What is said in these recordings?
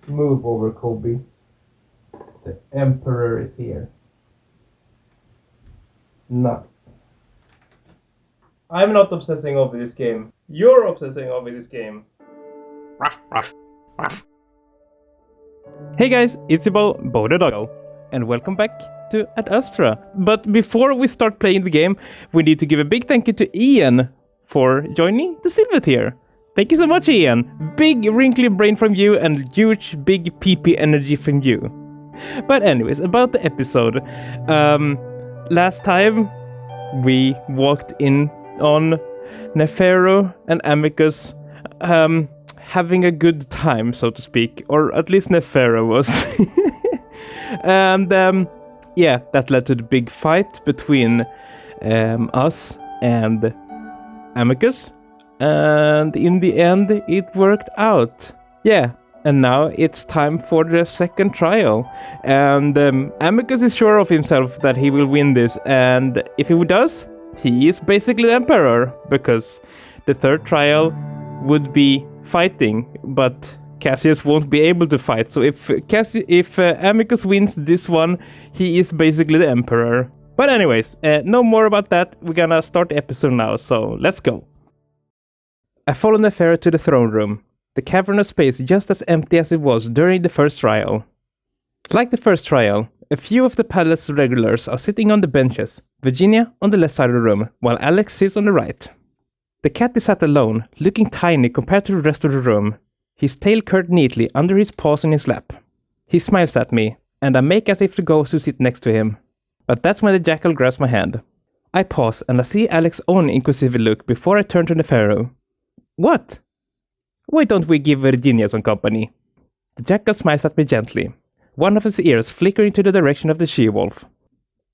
Move over, Kobe. The Emperor is here. Nuts. I'm not obsessing over this game. You're obsessing over this game. Ruff, ruff, ruff. Hey guys, it's your boy, bowtherainbowwolf, and welcome back to Adastra. But before we start playing the game, we need to give a big thank you to REEON for joining the silver tier. Thank you so much, REEON. Big wrinkly brain from you and huge big PP energy from you. But anyways, about the episode. Last time we walked in on Neferu and Amicus having a good time, so to speak, or at least Neferu was. And yeah, that led to the big fight between us and Amicus, and in the end it worked out. Yeah, and now it's time for the second trial, and Amicus is sure of himself that he will win this, and if he does, he is basically the Emperor, because the third trial would be fighting, but Cassius won't be able to fight. So if Amicus wins this one, he is basically the Emperor. But anyways, no more about that. We're gonna start the episode now, so let's go. I follow Neferu to the throne room. The cavernous space just as empty as it was during the first trial. Like the first trial, a few of the palace regulars are sitting on the benches, Virginia on the left side of the room, while Alex sits on the right. The cat is sat alone, looking tiny compared to the rest of the room, his tail curled neatly under his paws in his lap. He smiles at me, and I make as if to go to sit next to him. But that's when the jackal grabs my hand. I pause, and I see Alex's own inquisitive look before I turn to Neferu. What? Why don't we give Virginia some company? The jackal smiles at me gently, one of his ears flickering to the direction of the she-wolf.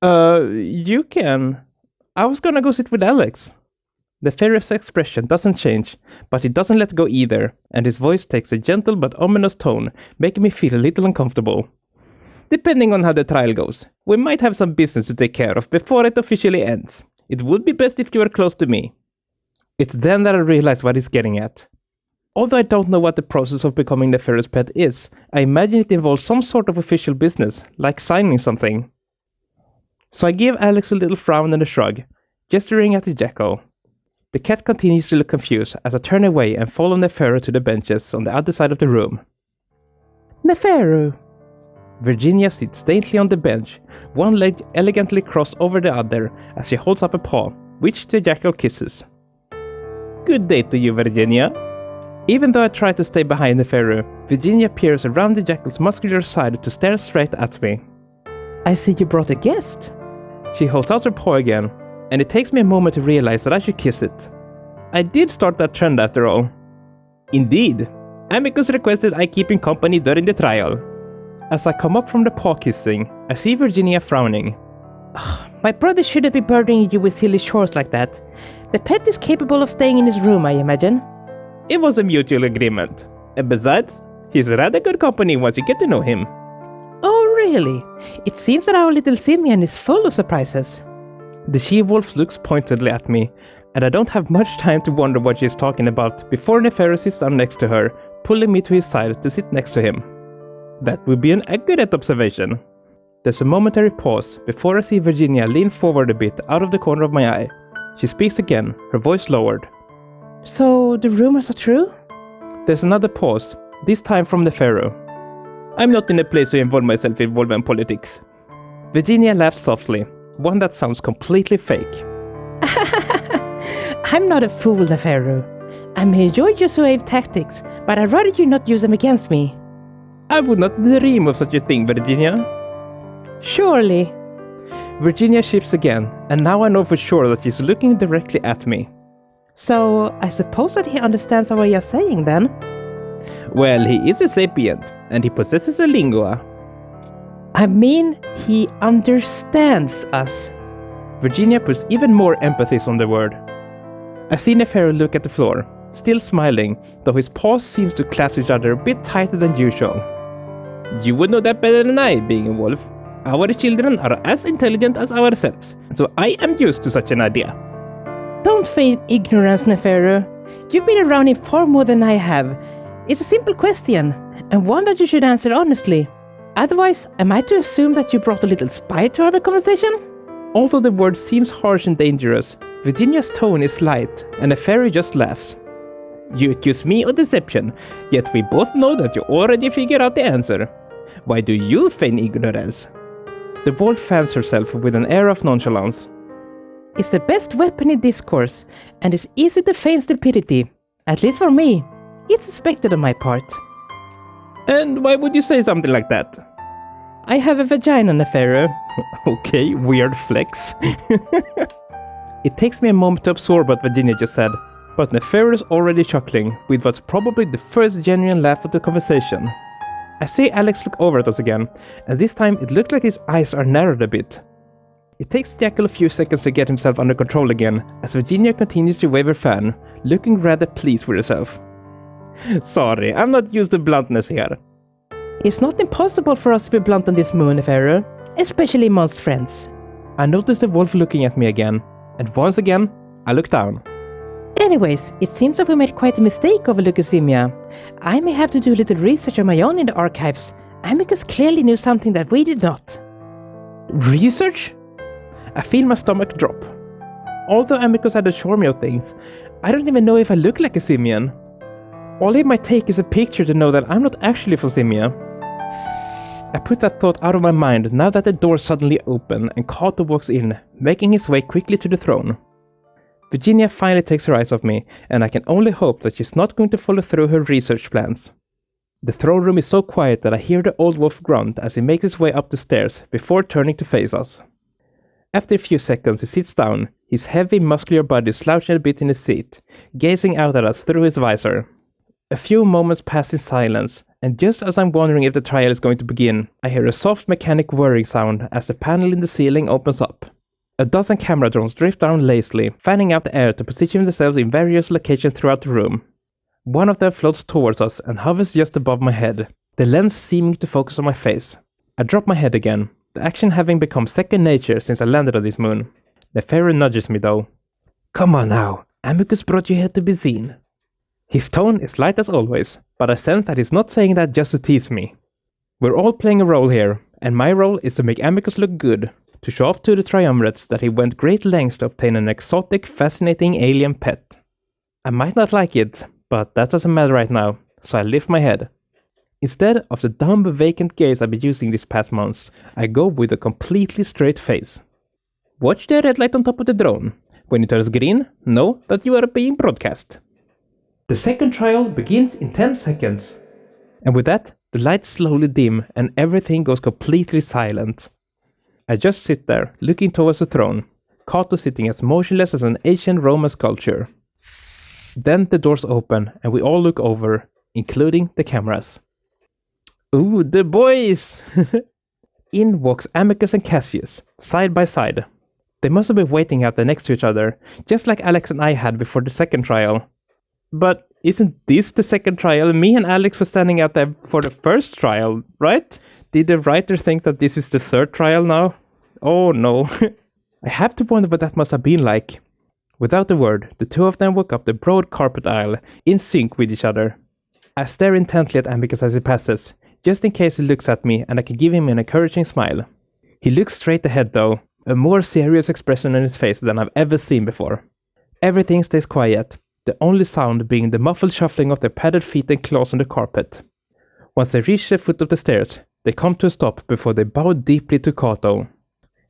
You can. I was gonna go sit with Alex. The furious expression doesn't change, but he doesn't let go either, and his voice takes a gentle but ominous tone, making me feel a little uncomfortable. Depending on how the trial goes, we might have some business to take care of before it officially ends. It would be best if you were close to me. It's then that I realize what he's getting at. Although I don't know what the process of becoming Neferu's pet is, I imagine it involves some sort of official business, like signing something. So I give Alex a little frown and a shrug, gesturing at the jackal. The cat continues to look confused as I turn away and follow Neferu to the benches on the other side of the room. Neferu! Virginia sits daintily on the bench, one leg elegantly crossed over the other as she holds up a paw, which the jackal kisses. Good day to you, Virginia. Even though I try to stay behind Neferu, Virginia peers around the jackal's muscular side to stare straight at me. I see you brought a guest. She holds out her paw again, and it takes me a moment to realize that I should kiss it. I did start that trend after all. Indeed, Amicus requested I keep him company during the trial. As I come up from the paw kissing, I see Virginia frowning. My brother shouldn't be burdening you with silly chores like that. The pet is capable of staying in his room, I imagine. It was a mutual agreement. And besides, he's rather good company once you get to know him. Oh really? It seems that our little simian is full of surprises. The she-wolf looks pointedly at me, and I don't have much time to wonder what she's talking about before Neferu sits down next to her, pulling me to his side to sit next to him. That would be an accurate observation. There's a momentary pause before I see Virginia lean forward a bit out of the corner of my eye. She speaks again, her voice lowered. So, the rumors are true? There's another pause, this time from Neferu. I'm not in a place to involve myself in woven politics. Virginia laughs softly, one that sounds completely fake. I'm not a fool, Neferu. I may enjoy your suave tactics, but I'd rather you not use them against me. I would not dream of such a thing, Virginia. Surely. Virginia shifts again, and now I know for sure that she's looking directly at me. So, I suppose that he understands what you're saying then? Well, he is a sapient, and he possesses a lingua. I mean, he understands us. Virginia puts even more emphasis on the word. I see Neferu look at the floor, still smiling, though his paws seem to clasp each other a bit tighter than usual. You would know that better than I, being a wolf. Our children are as intelligent as ourselves, so I am used to such an idea. Don't feign ignorance, Neferu. You've been around him far more than I have. It's a simple question. and one that you should answer honestly. Otherwise, am I to assume that you brought a little spy to our conversation? Although the word seems harsh and dangerous, Virginia's tone is light, and the fairy just laughs. You accuse me of deception, yet we both know that you already figured out the answer. Why do you feign ignorance? The wolf fans herself with an air of nonchalance. It's the best weapon in discourse, and it's easy to feign stupidity. At least for me. It's expected on my part. And why would you say something like that? I have a vagina, Nefero. Okay, weird flex. It takes me a moment to absorb what Virginia just said, but Nefero is already chuckling with what's probably the first genuine laugh of the conversation. I see Alex look over at us again, and this time it looks like his eyes are narrowed a bit. It takes Jackal a few seconds to get himself under control again, as Virginia continues to wave her fan, looking rather pleased with herself. Sorry, I'm not used to bluntness here. It's not impossible for us to be blunt on this moon, Nefero, especially amongst friends. I noticed the wolf looking at me again, and once again, I look down. Anyways, it seems that we made quite a mistake over leukemia. I may have to do a little research on my own in the archives. Amicus clearly knew something that we did not. Research? I feel my stomach drop. Although Amicus had assured me of things, I don't even know if I look like a simian. All it might take is a picture to know that I'm not actually from Simia. I put that thought out of my mind now that the door suddenly opened and Kato walks in, making his way quickly to the throne. Virginia finally takes her eyes off me, and I can only hope that she's not going to follow through her research plans. The throne room is so quiet that I hear the old wolf grunt as he makes his way up the stairs before turning to face us. After a few seconds he sits down, his heavy muscular body slouching a bit in his seat, gazing out at us through his visor. A few moments pass in silence, and just as I'm wondering if the trial is going to begin, I hear a soft mechanic whirring sound as the panel in the ceiling opens up. A dozen camera drones drift down lazily, fanning out the air to position themselves in various locations throughout the room. One of them floats towards us and hovers just above my head, the lens seeming to focus on my face. I drop my head again, the action having become second nature since I landed on this moon. The fairy nudges me though. Come on now, Amicus brought you here to be seen. His tone is light as always, but I sense that he's not saying that just to tease me. We're all playing a role here, and my role is to make Amicus look good, to show off to the triumvirates that he went great lengths to obtain an exotic, fascinating alien pet. I might not like it, but that doesn't matter right now, so I lift my head. Instead of the dumb, vacant gaze I've been using these past months, I go with a completely straight face. Watch the red light on top of the drone. When it turns green, know that you are being broadcast. The second trial begins in 10 seconds. And with that, the lights slowly dim and everything goes completely silent. I just sit there, looking towards the throne, Kato sitting as motionless as an ancient Roman sculpture. Then the doors open and we all look over, including the cameras. Ooh, the boys! In walks Amicus and Cassius, side by side. They must have been waiting out there next to each other, just like Alex and I had before the second trial. But isn't this the second trial? Me and Alex were standing out there for the first trial, right? Did the writer think that this is the third trial now? Oh no. I have to wonder what that must have been like. Without a word, the two of them walk up the broad carpet aisle, in sync with each other. I stare intently at Amicus as he passes, just in case he looks at me and I can give him an encouraging smile. He looks straight ahead though, a more serious expression on his face than I've ever seen before. Everything stays quiet, the only sound being the muffled shuffling of their padded feet and claws on the carpet. Once they reach the foot of the stairs, they come to a stop before they bow deeply to Kato.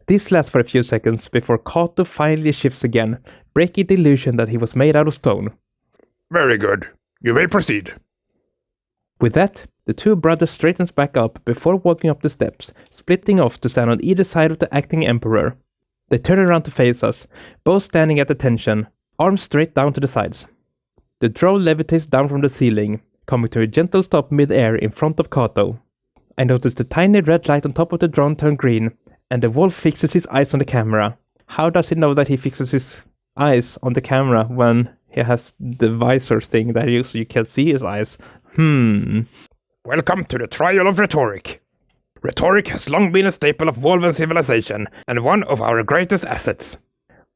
This lasts for a few seconds before Kato finally shifts again, breaking the illusion that he was made out of stone. Very good. You may proceed. With that, the two brothers straightens back up before walking up the steps, splitting off to stand on either side of the acting emperor. They turn around to face us, both standing at attention, arms straight down to the sides. The drone levitates down from the ceiling, coming to a gentle stop mid-air in front of Kato. I notice the tiny red light on top of the drone turn green, and the wolf fixes his eyes on the camera. How does he know that he fixes his eyes on the camera when he has the visor thing that you can't see his eyes? Welcome to the trial of rhetoric. Rhetoric has long been a staple of Wolven civilization, and one of our greatest assets.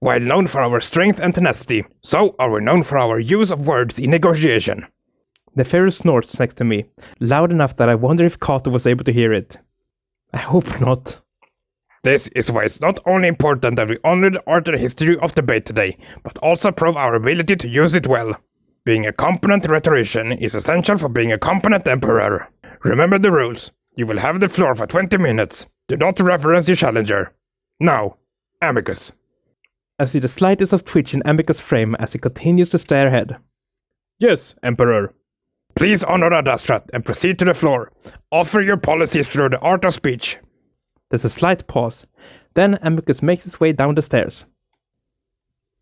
While known for our strength and tenacity, so are we known for our use of words in negotiation. Neferu snorts next to me, loud enough that I wonder if Kato was able to hear it. I hope not. This is why it's not only important that we honor the art and history of debate today, but also prove our ability to use it well. Being a competent rhetorician is essential for being a competent emperor. Remember the rules. You will have the floor for 20 minutes. Do not reference your challenger. Now, Amicus. I see the slightest of twitch in Amicus' frame as he continues to stare ahead. Yes, Emperor. Please honor Adastra and proceed to the floor. Offer your policies through the art of speech. There's a slight pause. Then Amicus makes his way down the stairs.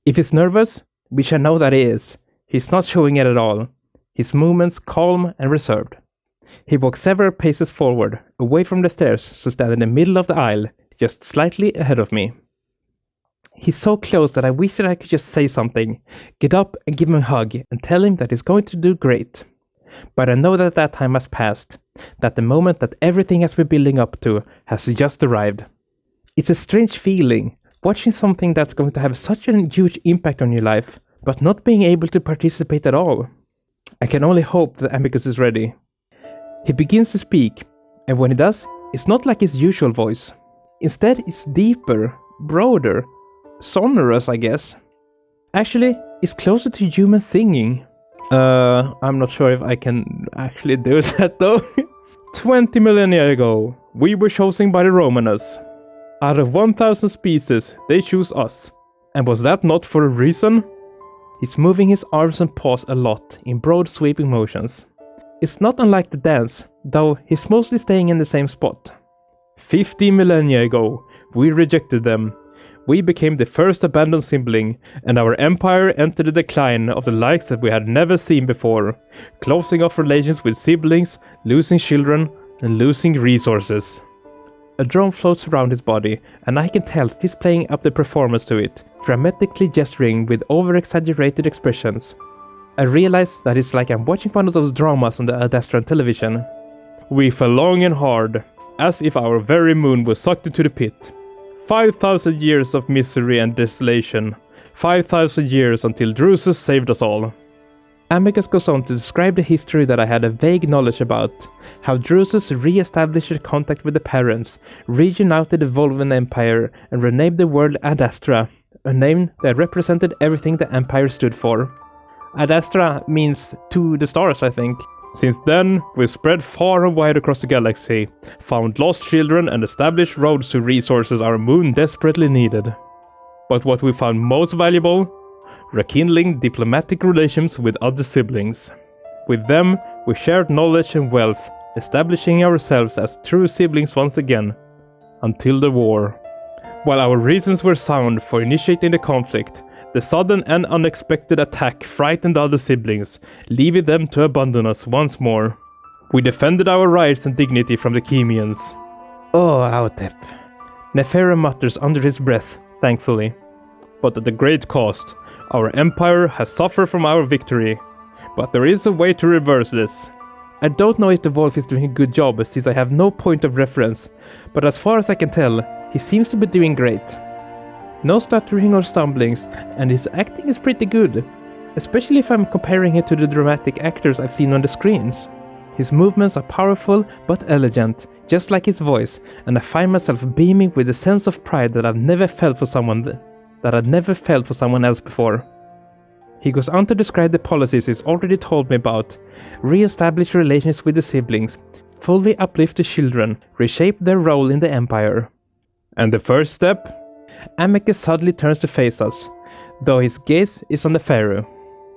If he's nervous, which I know that he is, he's not showing it at all. His movements calm and reserved. He walks several paces forward, away from the stairs, so stand in the middle of the aisle, just slightly ahead of me. He's so close that I wish that I could just say something, get up and give him a hug, and tell him that he's going to do great. But I know that that time has passed, that the moment that everything has been building up to has just arrived. It's a strange feeling, watching something that's going to have such a huge impact on your life, but not being able to participate at all. I can only hope that Amicus is ready. He begins to speak, and when he does, it's not like his usual voice. Instead, it's deeper, broader, sonorous, I guess. Actually, it's closer to human singing. I'm not sure if I can actually do that though. 20 millennia ago, we were chosen by the Romanus. Out of 1,000 species, they choose us. And was that not for a reason? He's moving his arms and paws a lot in broad sweeping motions. It's not unlike the dance, though he's mostly staying in the same spot. 50 millennia ago, we rejected them. We became the first abandoned sibling, and our empire entered the decline of the likes that we had never seen before, closing off relations with siblings, losing children, and losing resources. A drum floats around his body, and I can tell that he's playing up the performance to it, dramatically gesturing with over-exaggerated expressions. I realize that it's like I'm watching one of those dramas on the Adastra television. We fell long and hard, as if our very moon was sucked into the pit. 5,000 years of misery and desolation. 5,000 years until Drusus saved us all. Amicus goes on to describe the history that I had a vague knowledge about. How Drusus re-established contact with the parents, reunited the Volvan Empire, and renamed the world Adastra, a name that represented everything the Empire stood for. Adastra means to the stars, I think. Since then, we've spread far and wide across the galaxy, found lost children and established roads to resources our moon desperately needed. But what we found most valuable? Rekindling diplomatic relations with other siblings. With them, we shared knowledge and wealth, establishing ourselves as true siblings once again. Until the war. While our reasons were sound for initiating the conflict, the sudden and unexpected attack frightened other siblings, leaving them to abandon us once more. We defended our rights and dignity from the Chemians. Oh, awtter. Neferu mutters under his breath, thankfully. But at a great cost. Our empire has suffered from our victory. But there is a way to reverse this. I don't know if the wolf is doing a good job since I have no point of reference, but as far as I can tell, he seems to be doing great. No stuttering or stumblings, and his acting is pretty good, especially if I'm comparing it to the dramatic actors I've seen on the screens. His movements are powerful but elegant, just like his voice, and I find myself beaming with a sense of pride that I've never felt for someone else before. He goes on to describe the policies he's already told me about, re-establish relations with the siblings, fully uplift the children, reshape their role in the empire. And the first step? Amicus suddenly turns to face us, though his gaze is on Neferu.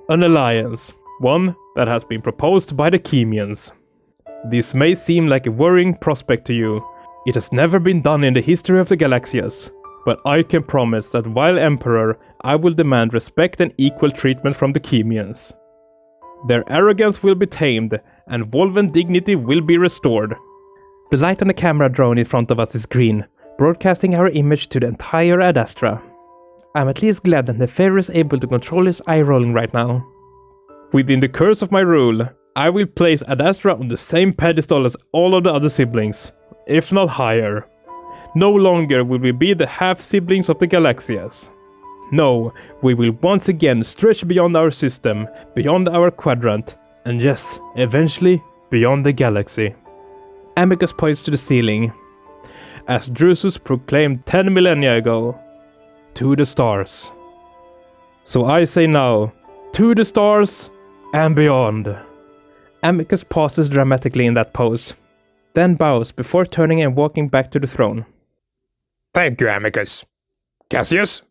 An alliance, one that has been proposed by the Chemians. This may seem like a worrying prospect to you. It has never been done in the history of the Galaxias, but I can promise that while Emperor, I will demand respect and equal treatment from the Chemians. Their arrogance will be tamed, and Volvan dignity will be restored. The light on the camera drone in front of us is green, broadcasting our image to the entire Adastra. I'm at least glad that Neferu is able to control his eye rolling right now. Within the curse of my rule, I will place Adastra on the same pedestal as all of the other siblings, if not higher. No longer will we be the half-siblings of the Galaxias. No, we will once again stretch beyond our system, beyond our quadrant, and yes, eventually beyond the galaxy. Amicus points to the ceiling, as Drusus proclaimed 10 millennia ago, to the stars. So I say now, to the stars and beyond. Amicus pauses dramatically in that pose, then bows before turning and walking back to the throne. Thank you, Amicus. Cassius?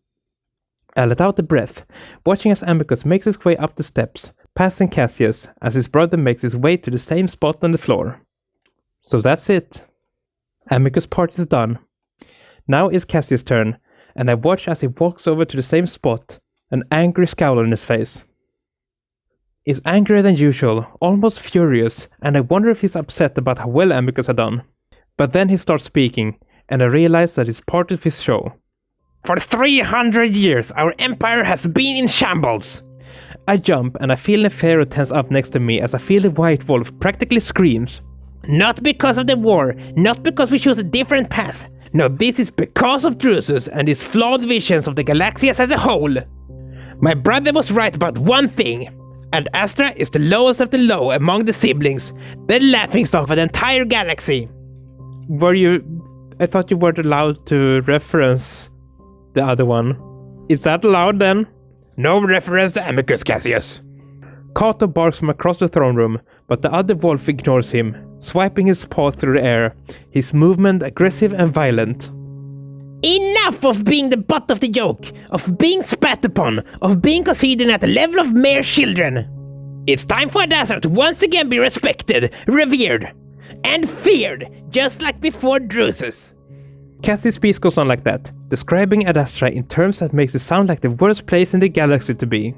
I let out a breath, watching as Amicus makes his way up the steps, passing Cassius as his brother makes his way to the same spot on the floor. So that's it. Amicus' part is done. Now is Cassius' turn, and I watch as he walks over to the same spot, an angry scowl on his face. He's angrier than usual, almost furious, and I wonder if he's upset about how well Amicus had done. But then he starts speaking, and I realize that it's part of his show. For 300 years, our empire has been in shambles. I jump, and I feel Nefero tense up next to me as I feel the white wolf practically screams. Not because of the war, not because we chose a different path. No, this is because of Drusus and his flawed visions of the galaxy as a whole. My brother was right about one thing. Adastra is the lowest of the low among the siblings, the laughingstock of the entire galaxy. I thought you weren't allowed to reference the other one. Is that allowed then? No reference to Amicus, Cassius. Cato barks from across the throne room, but the other wolf ignores him, swiping his paw through the air, his movement aggressive and violent. Enough of being the butt of the joke, of being spat upon, of being considered at the level of mere children. It's time for Adastra to once again be respected, revered, and feared, just like before Drusus. Cassius' speech goes on like that, describing Adastra in terms that makes it sound like the worst place in the galaxy to be.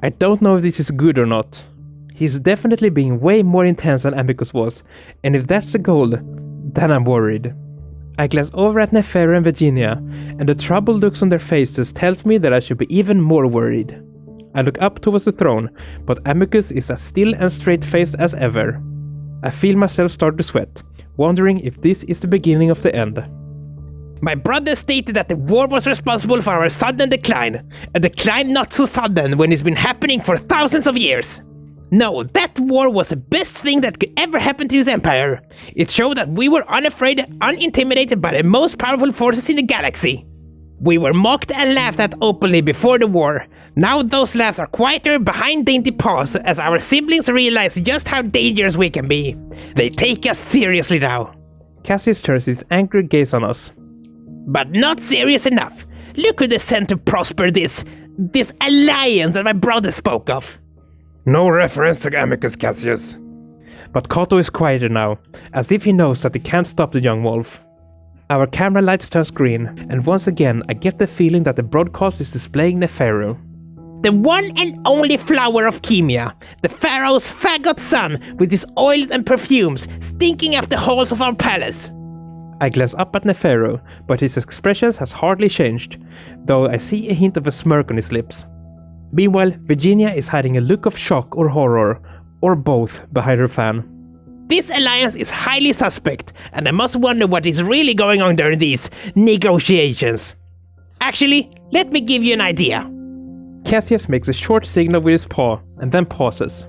I don't know if this is good or not. He's definitely being way more intense than Amicus was, and if that's the goal, then I'm worried. I glance over at Nefero and Virginia, and the troubled looks on their faces tells me that I should be even more worried. I look up towards the throne, but Amicus is as still and straight-faced as ever. I feel myself start to sweat, wondering if this is the beginning of the end. My brother stated that the war was responsible for our sudden decline, a decline not so sudden when it's been happening for thousands of years. No, that war was the best thing that could ever happen to his empire. It showed that we were unafraid, unintimidated by the most powerful forces in the galaxy. We were mocked and laughed at openly before the war. Now those laughs are quieter behind dainty paws as our siblings realize just how dangerous we can be. They take us seriously now. Cassius turns his angry gaze on us. But not serious enough. Look who they sent to prosper this alliance that my brother spoke of. No reference to Amicus, Cassius. But Cato is quieter now, as if he knows that he can't stop the young wolf. Our camera lights turn green, and once again I get the feeling that the broadcast is displaying Nefero. The one and only flower of Chemia, the pharaoh's faggot son with his oils and perfumes stinking up the halls of our palace. I glance up at Nefero, but his expression has hardly changed, though I see a hint of a smirk on his lips. Meanwhile, Virginia is hiding a look of shock or horror, or both, behind her fan. This alliance is highly suspect, and I must wonder what is really going on during these negotiations. Actually, let me give you an idea. Cassius makes a short signal with his paw, and then pauses.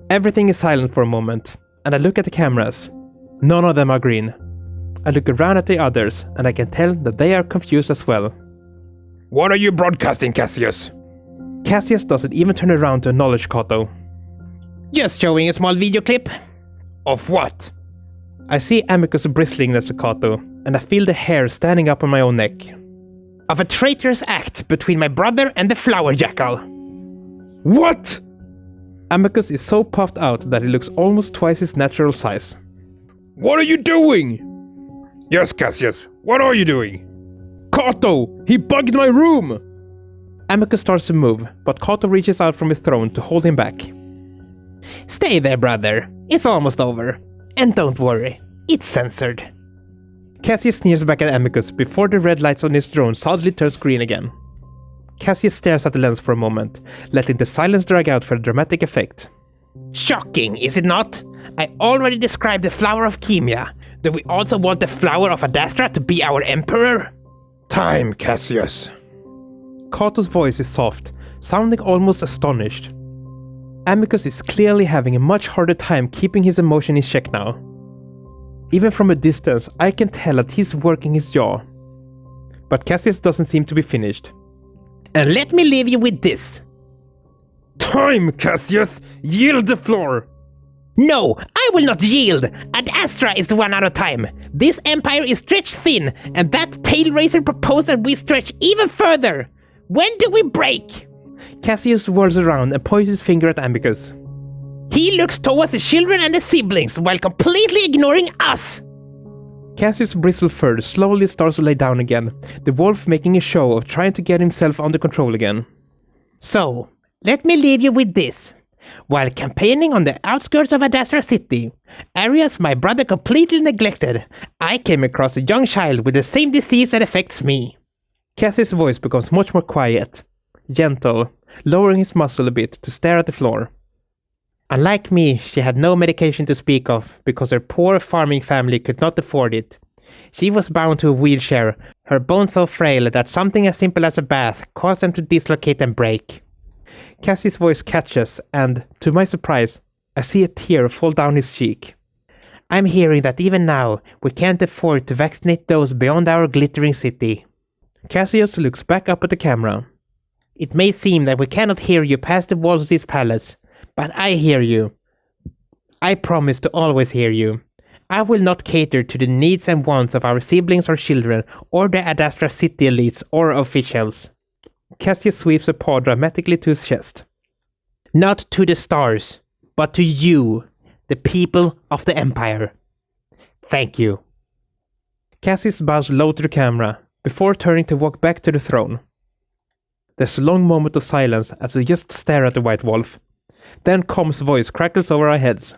Everything is silent for a moment, and I look at the cameras. None of them are green. I look around at the others, and I can tell that they are confused as well. What are you broadcasting, Cassius? Cassius doesn't even turn around to acknowledge Cato. Just showing a small video clip. Of what? I see Amicus bristling next to Cato, and I feel the hair standing up on my own neck. Of a traitorous act between my brother and the flower jackal. What? Amicus is so puffed out that he looks almost twice his natural size. What are you doing? Yes, Cassius, what are you doing? Cato! He bugged my room! Amicus starts to move, but Cato reaches out from his throne to hold him back. Stay there, brother. It's almost over. And don't worry, it's censored. Cassius sneers back at Amicus before the red lights on his drone suddenly turns green again. Cassius stares at the lens for a moment, letting the silence drag out for a dramatic effect. Shocking, is it not? I already described the flower of Chemia. Do we also want the flower of Adastra to be our emperor? Time, Cassius. Cato's voice is soft, sounding almost astonished. Amicus is clearly having a much harder time keeping his emotion in check now. Even from a distance, I can tell that he's working his jaw. But Cassius doesn't seem to be finished. And let me leave you with this. Time, Cassius! Yield the floor! No, I will not yield! Adastra is the one out of time. This empire is stretched thin, and that tail raiser proposed that we stretch even further. When do we break? Cassius whirls around and points his finger at Amicus. He looks towards the children and the siblings while completely ignoring us. Cassius' bristled fur slowly starts to lay down again, the wolf making a show of trying to get himself under control again. So, let me leave you with this. While campaigning on the outskirts of Adastra City, areas my brother completely neglected, I came across a young child with the same disease that affects me. Cassius' voice becomes much more quiet, gentle, lowering his muzzle a bit to stare at the floor. Unlike me, she had no medication to speak of because her poor farming family could not afford it. She was bound to a wheelchair, her bones so frail that something as simple as a bath caused them to dislocate and break. Cassie's voice catches, and, to my surprise, I see a tear fall down his cheek. I'm hearing that even now, we can't afford to vaccinate those beyond our glittering city. Cassius looks back up at the camera. It may seem that we cannot hear you past the walls of this palace, but I hear you. I promise to always hear you. I will not cater to the needs and wants of our siblings or children, or the Adastra city elites or officials. Cassius sweeps a paw dramatically to his chest. Not to the stars, but to you, the people of the Empire. Thank you. Cassius bows low to the camera, before turning to walk back to the throne. There's a long moment of silence as we just stare at the White Wolf. Then Com's voice crackles over our heads.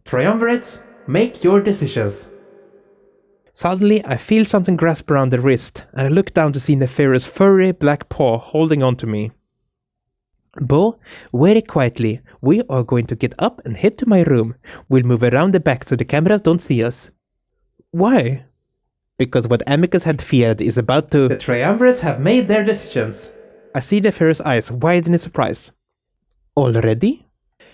Triumvirates, make your decisions. Suddenly, I feel something grasp around the wrist, and I look down to see Nefarious' furry black paw holding on to me. Bo, very quietly, we are going to get up and head to my room. We'll move around the back so the cameras don't see us. Why? Because what Amicus had feared is about to... The Triumvirates have made their decisions. I see Nefarious' eyes widen in surprise. Already?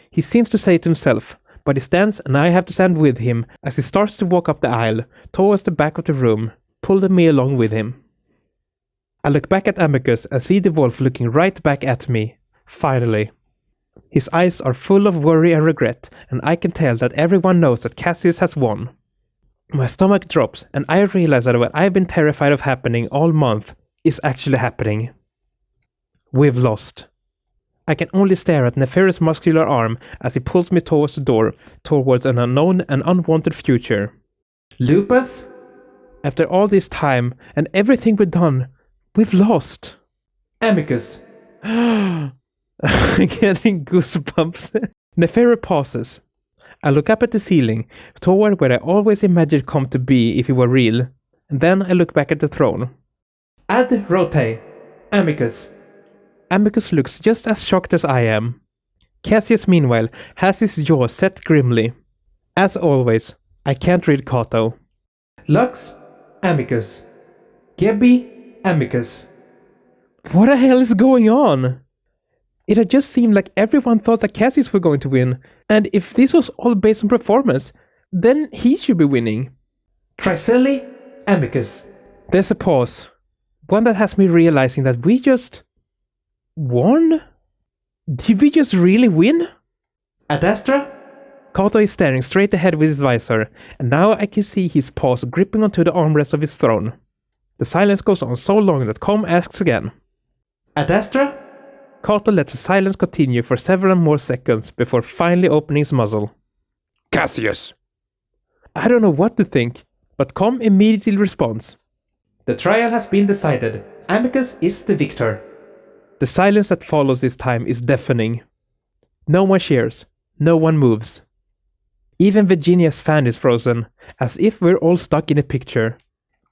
He seems to say to himself, but he stands and I have to stand with him as he starts to walk up the aisle towards the back of the room, pulling me along with him. I look back at Amicus and see the wolf looking right back at me, finally. His eyes are full of worry and regret, and I can tell that everyone knows that Cassius has won. My stomach drops and I realize that what I've been terrified of happening all month is actually happening. We've lost. I can only stare at Nefarious' muscular arm as he pulls me towards the door, towards an unknown and unwanted future. Lupus? After all this time, and everything we've done, we've lost. Amicus. I'm getting goosebumps. Nefarious pauses. I look up at the ceiling, toward where I always imagined Com to be if he were real, and then I look back at the throne. Ad rote. Amicus. Amicus looks just as shocked as I am. Cassius, meanwhile, has his jaw set grimly. As always, I can't read Kato. Lux, Amicus. Gebby, Amicus. What the hell is going on? It had just seemed like everyone thought that Cassius were going to win, and if this was all based on performance, then he should be winning. Tricelli, Amicus. There's a pause. One that has me realizing that we just... won? Did we just really win? Adastra? Kato is staring straight ahead with his visor, and now I can see his paws gripping onto the armrest of his throne. The silence goes on so long that Com asks again. Adastra? Kato lets the silence continue for several more seconds before finally opening his muzzle. Cassius! I don't know what to think, but Com immediately responds. The trial has been decided. Amicus is the victor. The silence that follows this time is deafening. No one cheers. No one moves. Even Virginia's fan is frozen, as if we're all stuck in a picture.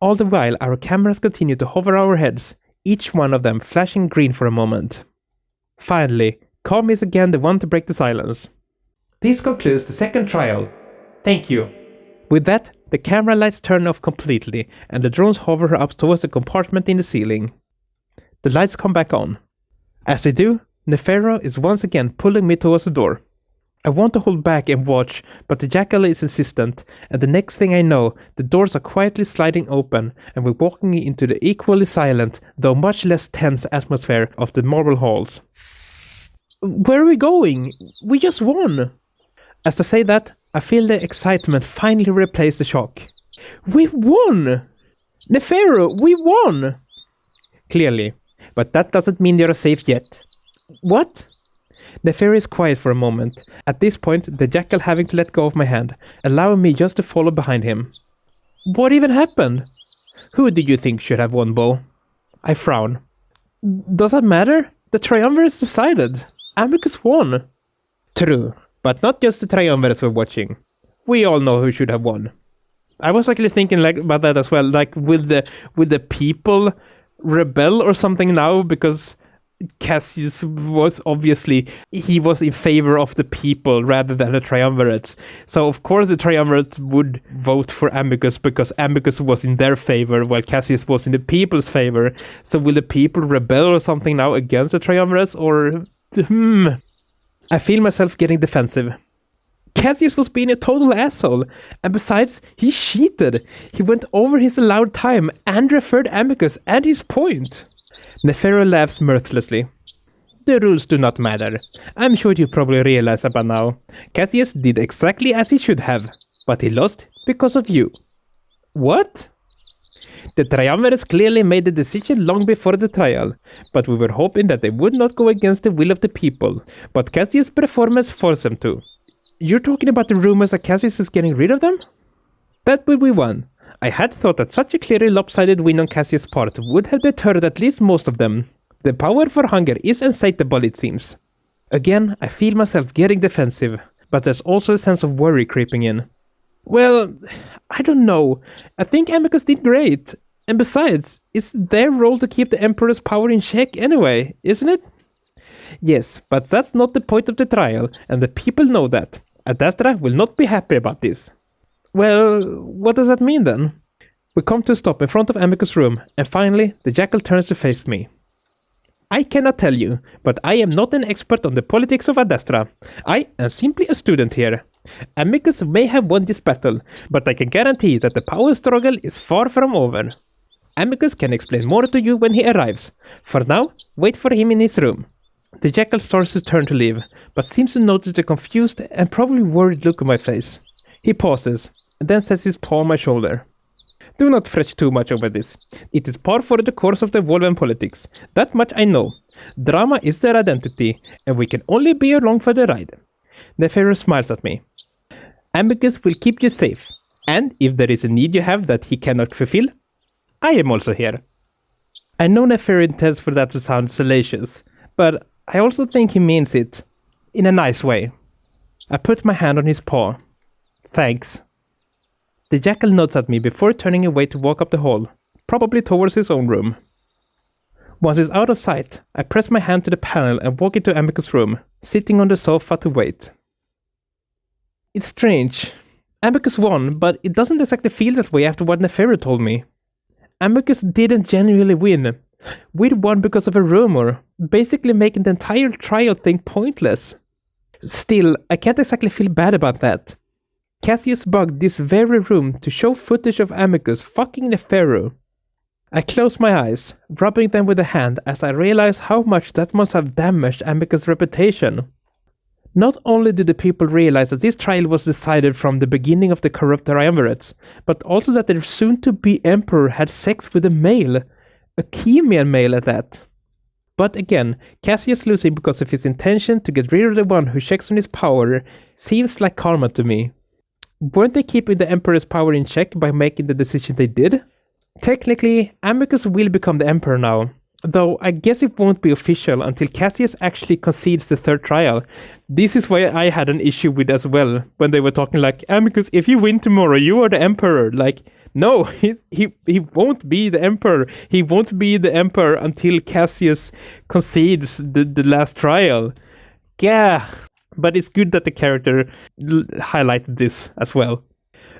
All the while, our cameras continue to hover our heads, each one of them flashing green for a moment. Finally, Com is again the one to break the silence. This concludes the second trial. Thank you. With that, the camera lights turn off completely, and the drones hover up towards a compartment in the ceiling. The lights come back on. As they do, Nefero is once again pulling me towards the door. I want to hold back and watch, but the jackal is insistent, and the next thing I know, the doors are quietly sliding open, and we're walking into the equally silent, though much less tense atmosphere of the marble halls. Where are we going? We just won! As I say that, I feel the excitement finally replace the shock. We won! Nefero, we won! Clearly, but that doesn't mean you're safe yet. What? Nefero is quiet for a moment, at this point the jackal having to let go of my hand, allowing me just to follow behind him. What even happened? Who do you think should have won, Bo? I frown. Does that matter? The triumvirate is decided. Amicus won. True, but not just the triumvirates we're watching. We all know who should have won. I was actually thinking about that as well, will the people rebel or something now, because Cassius was obviously, he was in favor of the people rather than the triumvirates. So of course the triumvirates would vote for Amicus because Amicus was in their favor while Cassius was in the people's favor. So will the people rebel or something now against the triumvirates, or I feel myself getting defensive. Cassius was being a total asshole, and besides, he cheated. He went over his allowed time and referred Amicus and his point. Nefero laughs mirthlessly. The rules do not matter. I'm sure you probably realize that by now. Cassius did exactly as he should have, but he lost because of you. What? The triumvirates clearly made the decision long before the trial, but we were hoping that they would not go against the will of the people, but Cassius' performance forced them to. You're talking about the rumors that Cassius is getting rid of them? That would be one. I had thought that such a clearly lopsided win on Cassius' part would have deterred at least most of them. The power for hunger is insatiable, it seems. Again, I feel myself getting defensive, but there's also a sense of worry creeping in. Well, I don't know. I think Amicus did great. And besides, it's their role to keep the Emperor's power in check anyway, isn't it? Yes, but that's not the point of the trial, and the people know that. Adastra will not be happy about this. Well, what does that mean then? We come to a stop in front of Amicus' room, and finally, the jackal turns to face me. I cannot tell you, but I am not an expert on the politics of Adastra. I am simply a student here. Amicus may have won this battle, but I can guarantee that the power struggle is far from over. Amicus can explain more to you when he arrives. For now, wait for him in his room. The jackal starts to turn to leave, but seems to notice the confused and probably worried look on my face. He pauses, and then sets his paw on my shoulder. Do not fret too much over this. It is par for the course of the Wolven politics. That much I know. Drama is their identity, and we can only be along for the ride. Nefero smiles at me. Amicus will keep you safe, and if there is a need you have that he cannot fulfill, I am also here. I know Nefero intends for that to sound salacious, but I also think he means it in a nice way. I put my hand on his paw. Thanks. The jackal nods at me before turning away to walk up the hall, probably towards his own room. Once he's out of sight, I press my hand to the panel and walk into Amicus' room, sitting on the sofa to wait. It's strange. Amicus won, but it doesn't exactly feel that way after what Nefero told me. Amicus didn't genuinely win. We won because of a rumor, basically making the entire trial thing pointless. Still, I can't exactly feel bad about that. Cassius bugged this very room to show footage of Amicus fucking Nefero. I close my eyes, rubbing them with a hand as I realize how much that must have damaged Amicus' reputation. Not only did the people realize that this trial was decided from the beginning of the corrupt triumvirates, but also that their soon-to-be emperor had sex with a male, a Chemian male at that. But again, Cassius losing because of his intention to get rid of the one who checks on his power seems like karma to me. Weren't they keeping the Emperor's power in check by making the decision they did? Technically, Amicus will become the Emperor now, though I guess it won't be official until Cassius actually concedes the third trial. This is why I had an issue with as well, when they were talking like, Amicus, if you win tomorrow, you are the Emperor. Like, no, he won't be the Emperor. He won't be the Emperor until Cassius concedes the last trial. Yeah. But it's good that the character highlighted this as well.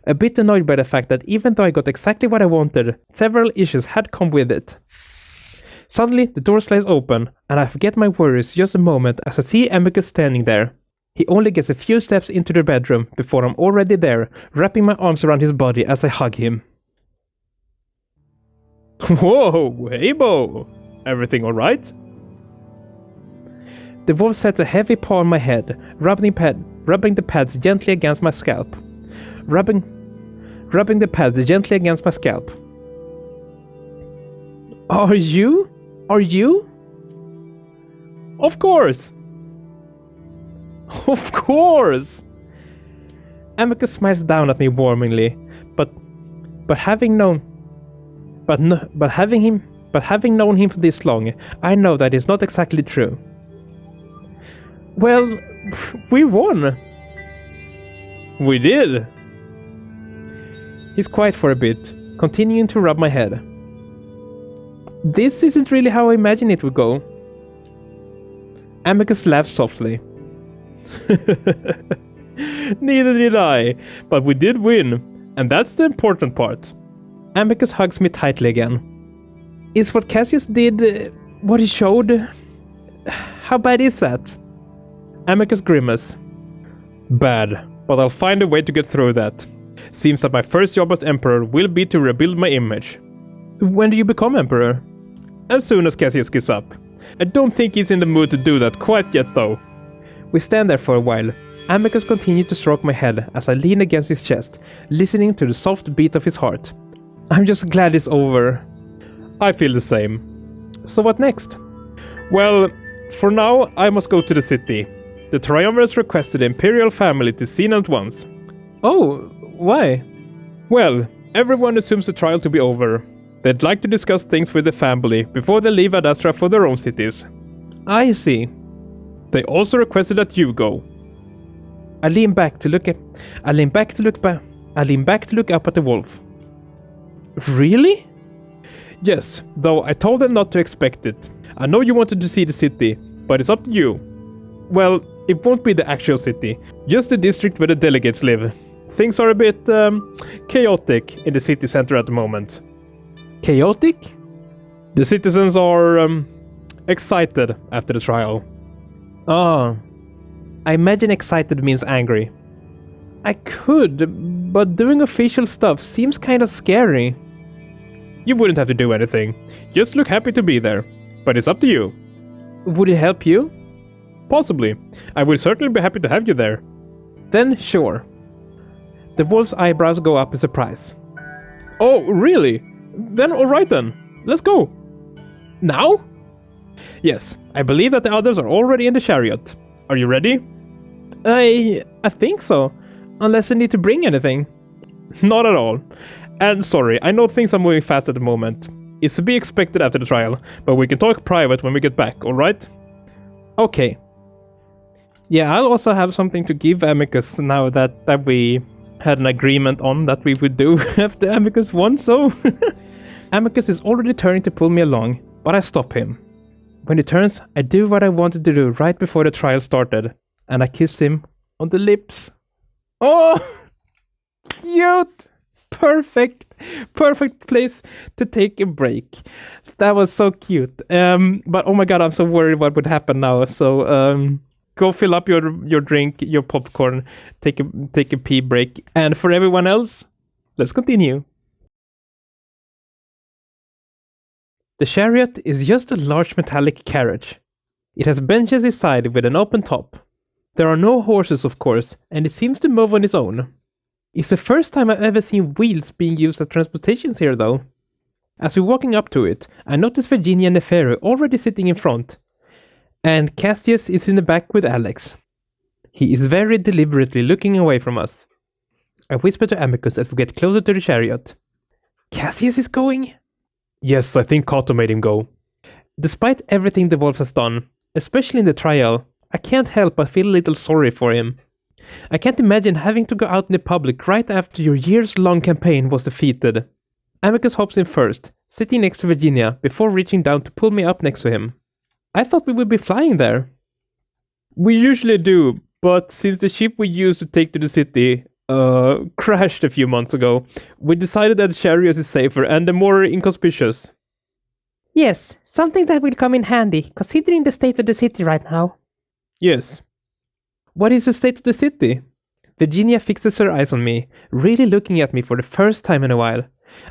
A bit annoyed by the fact that even though I got exactly what I wanted, several issues had come with it. Suddenly, the door slides open, and I forget my worries just a moment as I see Amicus standing there. He only gets a few steps into the bedroom before I'm already there, wrapping my arms around his body as I hug him. Whoa, hey Bo! Everything alright? The wolf sets a heavy paw on my head, rubbing the pads gently against my scalp. Rubbing the pads gently against my scalp. Are you? Are you? Of course! Of course! Amicus smiles down at me warmingly, but having known him for this long, I know that is not exactly true. Well, we won. We did. He's quiet for a bit, continuing to rub my head. This isn't really how I imagined it would go. Amicus laughs softly. Neither did I, but we did win, and that's the important part. Amicus hugs me tightly again. Is what Cassius did what he showed? How bad is that? Amicus grimace. Bad, but I'll find a way to get through that. Seems that my first job as Emperor will be to rebuild my image. When do you become Emperor? As soon as Cassius gets up. I don't think he's in the mood to do that quite yet though. We stand there for a while. Amicus continued to stroke my head as I lean against his chest, listening to the soft beat of his heart. I'm just glad it's over. I feel the same. So what next? Well, for now I must go to the city. The Triumvirs requested the Imperial family to see them at once. Oh, why? Well, everyone assumes the trial to be over. They'd like to discuss things with the family before they leave Adastra for their own cities. I see. They also requested that you go. I lean back to look up at the wolf. Really? Yes, though I told them not to expect it. I know you wanted to see the city, but it's up to you. Well, it won't be the actual city, just the district where the delegates live. Things are a bit chaotic in the city center at the moment. Chaotic? The citizens are excited after the trial. Oh. I imagine excited means angry. I could, but doing official stuff seems kinda scary. You wouldn't have to do anything. Just look happy to be there. But it's up to you. Would it help you? Possibly. I will certainly be happy to have you there. Then sure. The wolf's eyebrows go up in surprise. Oh, really? Then alright then. Let's go. Now? Yes, I believe that the others are already in the chariot. Are you ready? I think so. Unless I need to bring anything. Not at all. And sorry, I know things are moving fast at the moment. It's to be expected after the trial, but we can talk private when we get back, alright? Okay. Yeah, I'll also have something to give Amicus now that we had an agreement on that we would do after Amicus won, so... Amicus is already turning to pull me along, but I stop him. When he turns, I do what I wanted to do right before the trial started, and I kiss him on the lips. Oh! Cute! Perfect place to take a break. That was so cute. But oh my god, I'm so worried what would happen now. So go fill up your drink, your popcorn, take a pee break, and for everyone else, let's continue. The chariot is just a large metallic carriage. It has benches inside with an open top. There are no horses, of course, and it seems to move on its own. It's the first time I've ever seen wheels being used as transportations here, though. As we're walking up to it, I notice Virginia and Neferu already sitting in front, and Cassius is in the back with Alex. He is very deliberately looking away from us. I whisper to Amicus as we get closer to the chariot. Cassius is going? Yes, I think Kato made him go. Despite everything the wolf has done, especially in the trial, I can't help but feel a little sorry for him. I can't imagine having to go out in the public right after your years-long campaign was defeated. Amicus hops in first, sitting next to Virginia before reaching down to pull me up next to him. I thought we would be flying there. We usually do, but since the ship we used to take to the city crashed a few months ago, we decided that the chariot is safer and more inconspicuous. Yes, something that will come in handy, considering the state of the city right now. Yes. What is the state of the city? Virginia fixes her eyes on me, really looking at me for the first time in a while.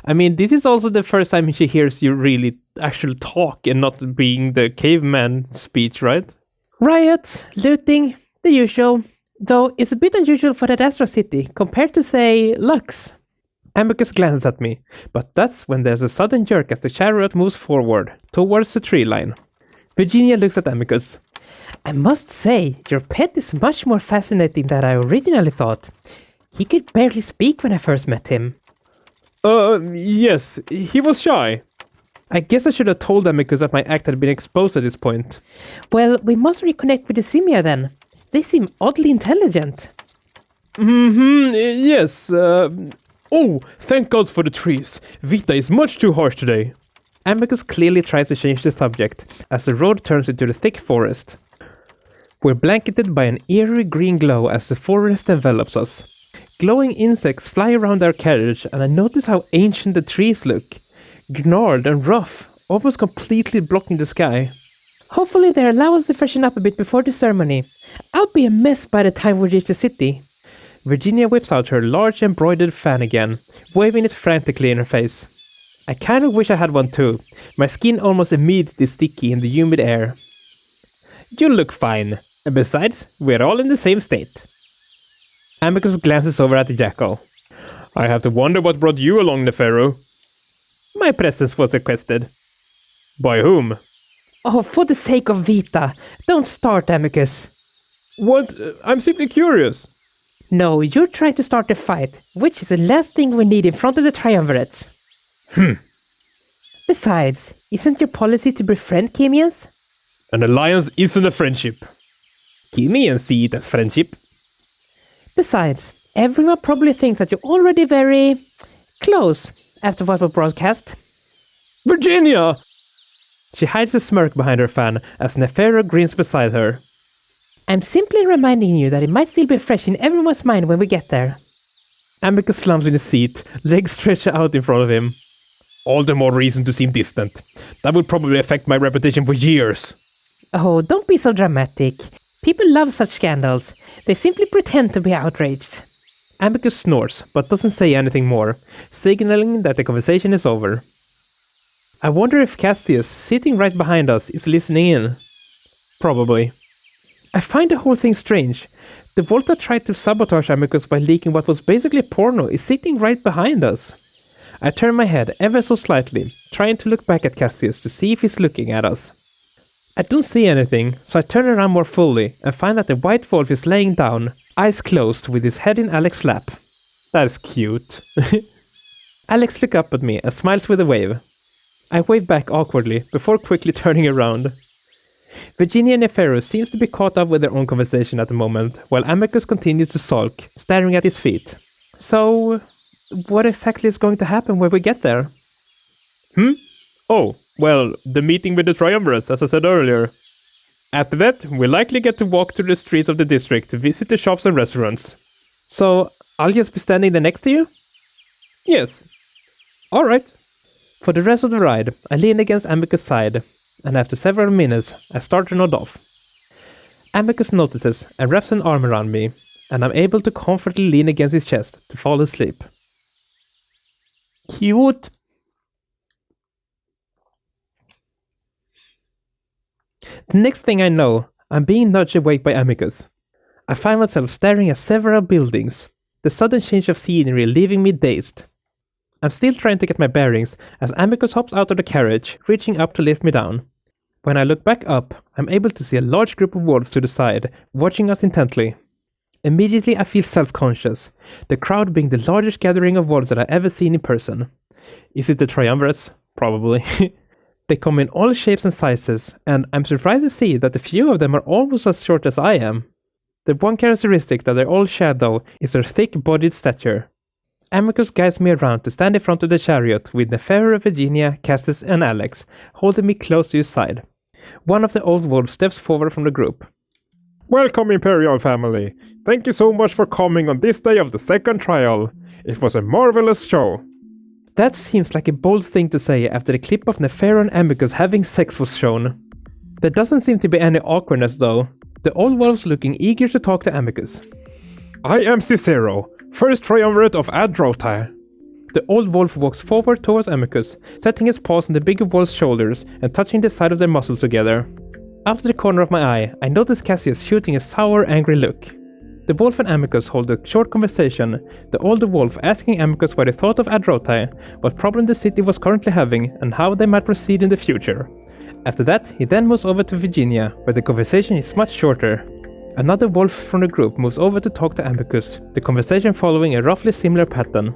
I mean, this is also the first time she hears you really actually talk and not being the caveman speech, right? Riots, looting, the usual. Though it's a bit unusual for the Adastra city, compared to, say, Lux. Amicus glances at me, but that's when there's a sudden jerk as the chariot moves forward, towards the tree line. Virginia looks at Amicus. I must say, your pet is much more fascinating than I originally thought. He could barely speak when I first met him. Yes, he was shy. I guess I should have told Amicus that my act had been exposed at this point. Well, we must reconnect with the Simia then. They seem oddly intelligent. Yes, Oh, thank God for the trees. Vita is much too harsh today. Amicus clearly tries to change the subject, as the road turns into the thick forest. We're blanketed by an eerie green glow as the forest envelops us. Glowing insects fly around our carriage, and I notice how ancient the trees look. Gnarled and rough, almost completely blocking the sky. Hopefully they allow us to freshen up a bit before the ceremony. I'll be a mess by the time we reach the city. Virginia whips out her large embroidered fan again, waving it frantically in her face. I kind of wish I had one too. My skin almost immediately sticky in the humid air. You look fine. And besides, we're all in the same state. Amicus glances over at the jackal. I have to wonder what brought you along, Nefero. My presence was requested. By whom? Oh, for the sake of Vita, don't start, Amicus. What? I'm simply curious. No, you're trying to start a fight, which is the last thing we need in front of the triumvirates. Besides, isn't your policy to befriend Chemians? An alliance isn't a friendship. Chemians see it as friendship. Besides, everyone probably thinks that you're already very close after what was broadcast. Virginia! She hides a smirk behind her fan as Nefero grins beside her. I'm simply reminding you that it might still be fresh in everyone's mind when we get there. Amicus slumps in his seat, legs stretched out in front of him. All the more reason to seem distant. That would probably affect my reputation for years. Oh, don't be so dramatic. People love such scandals. They simply pretend to be outraged. Amicus snores, but doesn't say anything more, signaling that the conversation is over. I wonder if Cassius, sitting right behind us, is listening in. Probably. I find the whole thing strange. The wolf that tried to sabotage Amicus by leaking what was basically porno is sitting right behind us. I turn my head ever so slightly, trying to look back at Cassius to see if he's looking at us. I don't see anything, so I turn around more fully and find that the white wolf is laying down, eyes closed with his head in Alex's lap. That is cute. Alex looks up at me and smiles with a wave. I wave back awkwardly before quickly turning around. Virginia and Nefero seems to be caught up with their own conversation at the moment, while Amicus continues to sulk, staring at his feet. So, what exactly is going to happen when we get there? Oh, well, the meeting with the triumvirates, as I said earlier. After that, we'll likely get to walk through the streets of the district to visit the shops and restaurants. So, I'll just be standing there next to you? Yes. Alright. For the rest of the ride, I lean against Amicus' side, and after several minutes, I start to nod off. Amicus notices and wraps an arm around me, and I'm able to comfortably lean against his chest to fall asleep. Cute! The next thing I know, I'm being nudged awake by Amicus. I find myself staring at several buildings, the sudden change of scenery leaving me dazed. I'm still trying to get my bearings as Amicus hops out of the carriage, reaching up to lift me down. When I look back up, I'm able to see a large group of wolves to the side, watching us intently. Immediately I feel self-conscious, the crowd being the largest gathering of wolves that I've ever seen in person. Is it the triumvirates? Probably. They come in all shapes and sizes, and I'm surprised to see that a few of them are almost as short as I am. The one characteristic that they all share though is their thick-bodied stature. Amicus guides me around to stand in front of the chariot with Nefero, Virginia, Cassius and Alex, holding me close to his side. One of the old wolves steps forward from the group. Welcome, Imperial family. Thank you so much for coming on this day of the second trial. It was a marvelous show. That seems like a bold thing to say after the clip of Neferu and Amicus having sex was shown. There doesn't seem to be any awkwardness though. The old wolf's looking eager to talk to Amicus. I am Cicero, first triumvirate of Addae. The old wolf walks forward towards Amicus, setting his paws on the bigger wolf's shoulders and touching the side of their muscles together. Out of the corner of my eye, I notice Cassius shooting a sour, angry look. The wolf and Amicus hold a short conversation, the older wolf asking Amicus what he thought of Addae, what problem the city was currently having, and how they might proceed in the future. After that, he then moves over to Virginia, where the conversation is much shorter. Another wolf from the group moves over to talk to Amicus, the conversation following a roughly similar pattern.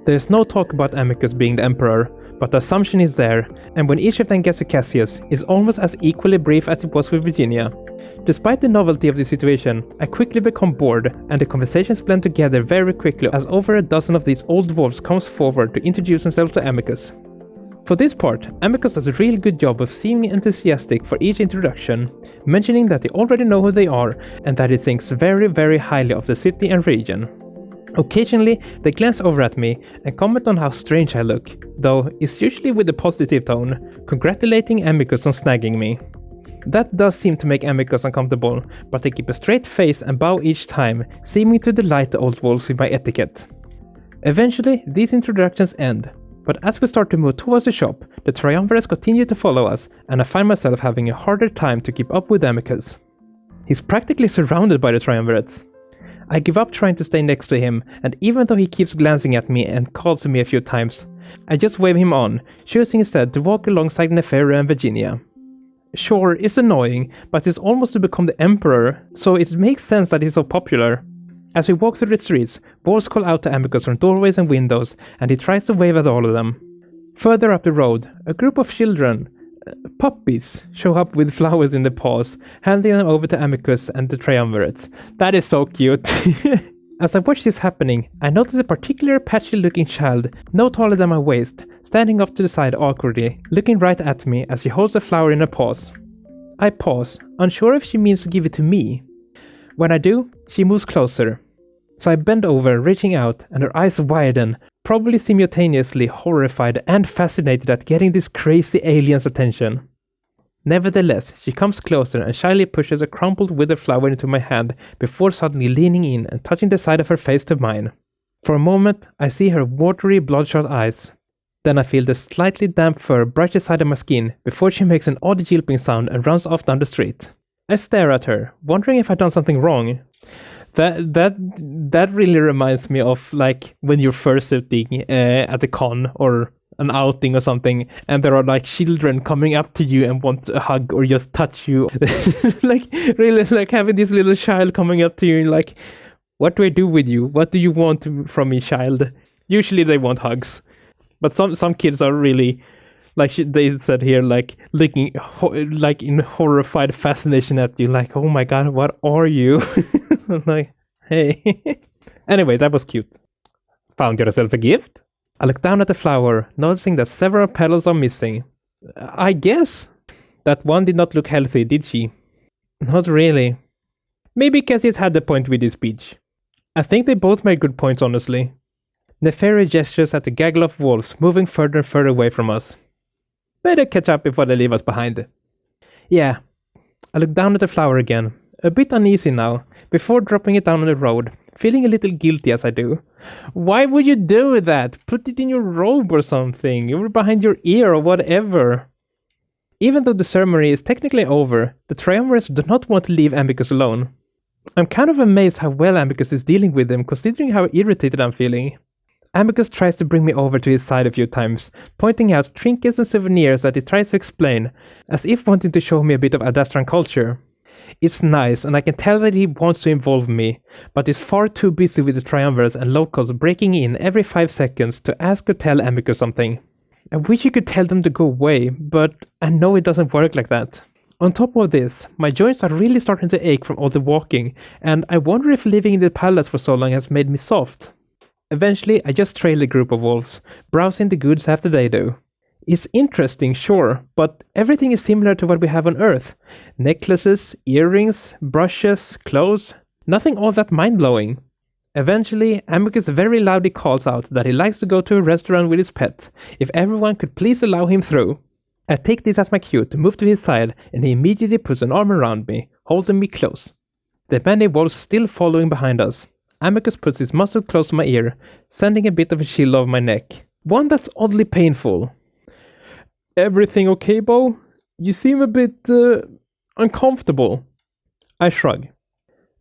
There is no talk about Amicus being the emperor, but the assumption is there, and when each of them gets to Cassius, is almost as equally brief as it was with Virginia. Despite the novelty of the situation, I quickly become bored, and the conversations blend together very quickly as over a dozen of these old wolves comes forward to introduce themselves to Amicus. For this part, Amicus does a real good job of seeming enthusiastic for each introduction, mentioning that they already know who they are, and that he thinks very, very highly of the city and region. Occasionally, they glance over at me and comment on how strange I look, though it's usually with a positive tone, congratulating Amicus on snagging me. That does seem to make Amicus uncomfortable, but they keep a straight face and bow each time, seeming to delight the old wolves with my etiquette. Eventually, these introductions end, but as we start to move towards the shop, the triumvirates continue to follow us, and I find myself having a harder time to keep up with Amicus. He's practically surrounded by the triumvirates. I give up trying to stay next to him, and even though he keeps glancing at me and calls to me a few times, I just wave him on, choosing instead to walk alongside Neferu and Virginia. Sure, it's annoying, but it's almost to become the emperor, so it makes sense that he's so popular. As we walk through the streets, wolves call out to Amicus from doorways and windows, and he tries to wave at all of them. Further up the road, a group of children, puppies, show up with flowers in their paws, handing them over to Amicus and the triumvirates. That is so cute. As I watch this happening, I notice a particular patchy-looking child, no taller than my waist, standing off to the side awkwardly, looking right at me as she holds a flower in her paws. I pause, unsure if she means to give it to me. When I do, she moves closer. So I bend over, reaching out, and her eyes widen, probably simultaneously horrified and fascinated at getting this crazy alien's attention. Nevertheless, she comes closer and shyly pushes a crumpled withered flower into my hand before suddenly leaning in and touching the side of her face to mine. For a moment, I see her watery, bloodshot eyes. Then I feel the slightly damp fur brush the side of my skin before she makes an odd yelping sound and runs off down the street. I stare at her, wondering if I've done something wrong. That really reminds me of like when you're fursuiting at a con or an outing or something, and there are like children coming up to you and want a hug or just touch you. Like really like having this little child coming up to you and like, what do I do with you? What do you want from me, child? Usually they want hugs, but some kids are really like they said here, like looking like in horrified fascination at you, like, oh my god, what are you? I'm like, hey. Anyway, that was cute. Found yourself a gift? I look down at the flower, noticing that several petals are missing. I guess. That one did not look healthy, did she? Not really. Maybe Cassius had the point with his speech. I think they both made good points, honestly. Neferu gestures at the gaggle of wolves moving further and further away from us. Better catch up before they leave us behind. Yeah. I look down at the flower again, a bit uneasy now, before dropping it down on the road, feeling a little guilty as I do. Why would you do that? Put it in your robe or something, or behind your ear or whatever. Even though the ceremony is technically over, the triumvirates do not want to leave Amicus alone. I'm kind of amazed how well Amicus is dealing with them, considering how irritated I'm feeling. Amicus tries to bring me over to his side a few times, pointing out trinkets and souvenirs that he tries to explain, as if wanting to show me a bit of Adastran culture. It's nice, and I can tell that he wants to involve me, but is far too busy with the triumvirates and locals breaking in every 5 seconds to ask or tell Amicus something. I wish you could tell them to go away, but I know it doesn't work like that. On top of this, my joints are really starting to ache from all the walking, and I wonder if living in the palace for so long has made me soft. Eventually, I just trail a group of wolves, browsing the goods after they do. It's interesting, sure, but everything is similar to what we have on Earth. Necklaces, earrings, brushes, clothes, nothing all that mind-blowing. Eventually, Amicus very loudly calls out that he likes to go to a restaurant with his pet, if everyone could please allow him through. I take this as my cue to move to his side, and he immediately puts an arm around me, holding me close. The many wolves still following behind us. Amicus puts his muzzle close to my ear, sending a bit of a chill over my neck. One that's oddly painful. Everything okay, Bo? You seem a bit, uncomfortable. I shrug.